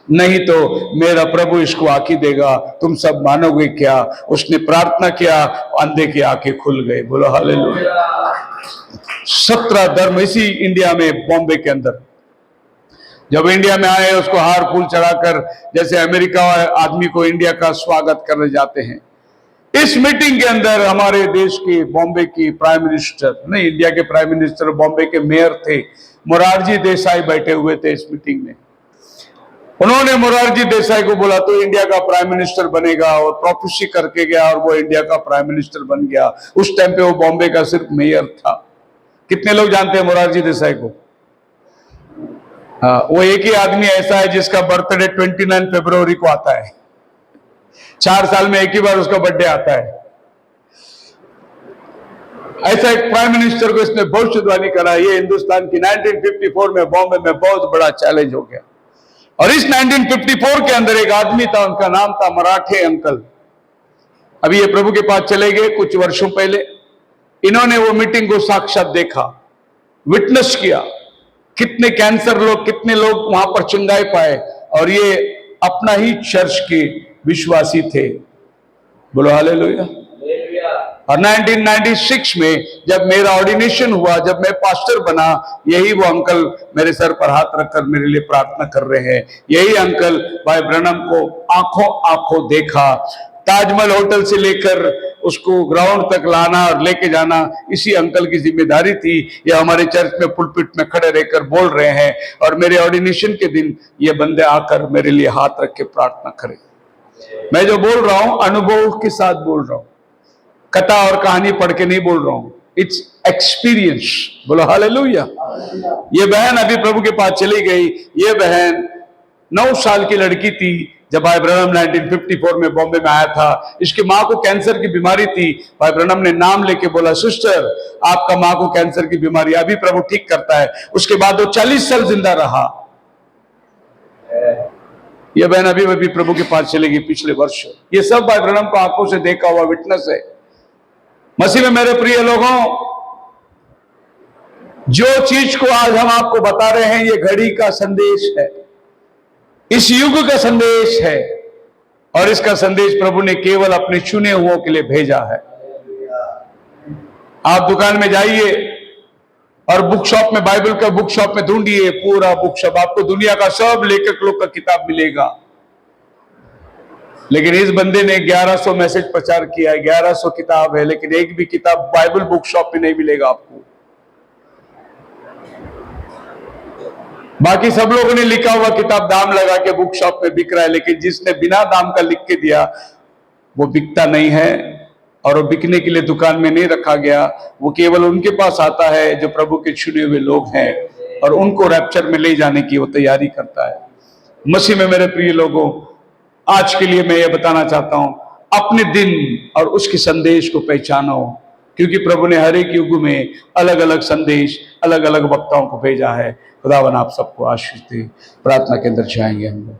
नहीं तो मेरा प्रभु इसको आंखें देगा, तुम सब मानोगे क्या? उसने प्रार्थना किया, अंधे की आंखें खुल गई। बोलो हालेलुया। 17 धर्म इसी इंडिया में, बॉम्बे के अंदर। जब इंडिया में आए, उसको हार फूल चढ़ाकर, जैसे अमेरिका आदमी को इंडिया का स्वागत करने जाते हैं। इस मीटिंग के अंदर हमारे देश के, बॉम्बे की प्राइम मिनिस्टर, नहीं इंडिया के प्राइम मिनिस्टर, बॉम्बे के मेयर थे मोरारजी देसाई, बैठे हुए थे इस मीटिंग में। उन्होंने मोरारजी देसाई को बोला तो इंडिया का प्राइम मिनिस्टर बनेगा, और प्रोफेसी करके गया और वो इंडिया का प्राइम मिनिस्टर बन गया। उस टाइम पे वो बॉम्बे का सिर्फ मेयर था। कितने लोग जानते हैं मोरारजी देसाई को? हाँ, वो एक ही आदमी ऐसा है जिसका बर्थडे 29 फरवरी को आता है। 4 साल में एक ही बार उसका बर्थडे आता है। ऐसा एक प्राइम मिनिस्टर को इसने भविष्यवाणी करा। ये हिंदुस्तान की 1954 में बॉम्बे में बहुत बड़ा चैलेंज हो गया। और इस 1954 के अंदर एक आदमी था, उनका नाम था मराठे अंकल। अभी ये प्रभु के पास चले गए कुछ वर्षों पहले। इन्होंने वो मीटिंग को साक्षात देखा, विटनेस किया। कितने कैंसर लोग, कितने लोग वहां पर चंगाई पाए, और ये अपना ही चर्च के विश्वासी थे। बोलो हालेलुया। और 1996 में जब मेरा ऑर्डिनेशन हुआ, जब मैं पास्टर बना, यही वो अंकल मेरे सर पर हाथ रखकर मेरे लिए प्रार्थना कर रहे हैं। यही अंकल भाई ब्रैनम को आंखों आंखों देखा, ताजमहल होटल से लेकर उसको ग्राउंड तक लाना और लेके जाना इसी अंकल की जिम्मेदारी थी। ये हमारे चर्च में पुलपिट में खड़े रहकर बोल रहे हैं, और मेरे ऑर्डिनेशन के दिन ये बंदे आकर मेरे लिए हाथ रख के प्रार्थना करें। मैं जो बोल रहा हूं अनुभव के साथ बोल रहा हूं, कथा और कहानी पढ़ के नहीं बोल रहा हूं, इट्स एक्सपीरियंस। बोलो हालेलुया। ये बहन अभी प्रभु के पास चली गई। ये बहन 9 साल की लड़की थी जब भाई ब्रनम 1954 में बॉम्बे में आया था। इसकी मां को कैंसर की बीमारी थी। भाई ब्रनम ने नाम लेके बोला, सिस्टर आपका मां को कैंसर की बीमारी, अभी प्रभु ठीक करता है। उसके बाद वो 40 साल जिंदा रहा। ये बहन अभी अभी प्रभु के पास चली गई पिछले वर्ष। ये सब भाई ब्रनम को आंखों से देखा हुआ विटनेस है। मसीह में मेरे प्रिय लोगों, जो चीज को आज हम आपको बता रहे हैं, ये घड़ी का संदेश है, इस युग का संदेश है, और इसका संदेश प्रभु ने केवल अपने चुने हुओं के लिए भेजा है। आप दुकान में जाइए और बुक शॉप में, बाइबल का बुक शॉप में ढूंढिए, पूरा बुक शॉप आपको दुनिया का सब लेखक लोग का किताब मिलेगा। लेकिन इस बंदे ने 1100 मैसेज प्रचार किया है, 1100 किताब है, लेकिन एक भी किताब बाइबल बुक शॉप में नहीं मिलेगा आपको। बाकी सब लोगों ने लिखा हुआ किताब दाम लगा के बुक शॉप में बिक रहा है, लेकिन जिसने बिना दाम का लिख के दिया वो बिकता नहीं है, और वो बिकने के लिए दुकान में नहीं रखा गया। वो केवल उनके पास आता है जो प्रभु के चुने हुए लोग हैं, और उनको रैप्चर में ले जाने की वो तैयारी करता है। मसीह में मेरे प्रिय लोगों, आज के लिए मैं ये बताना चाहता हूं, अपने दिन और उसके संदेश को पहचानो, क्योंकि प्रभु ने हर एक युग में अलग अलग संदेश, अलग अलग वक्ताओं को भेजा है। खुदावन आप सबको आशीष दे। प्रार्थना के अंदर जाएंगे हम लोग।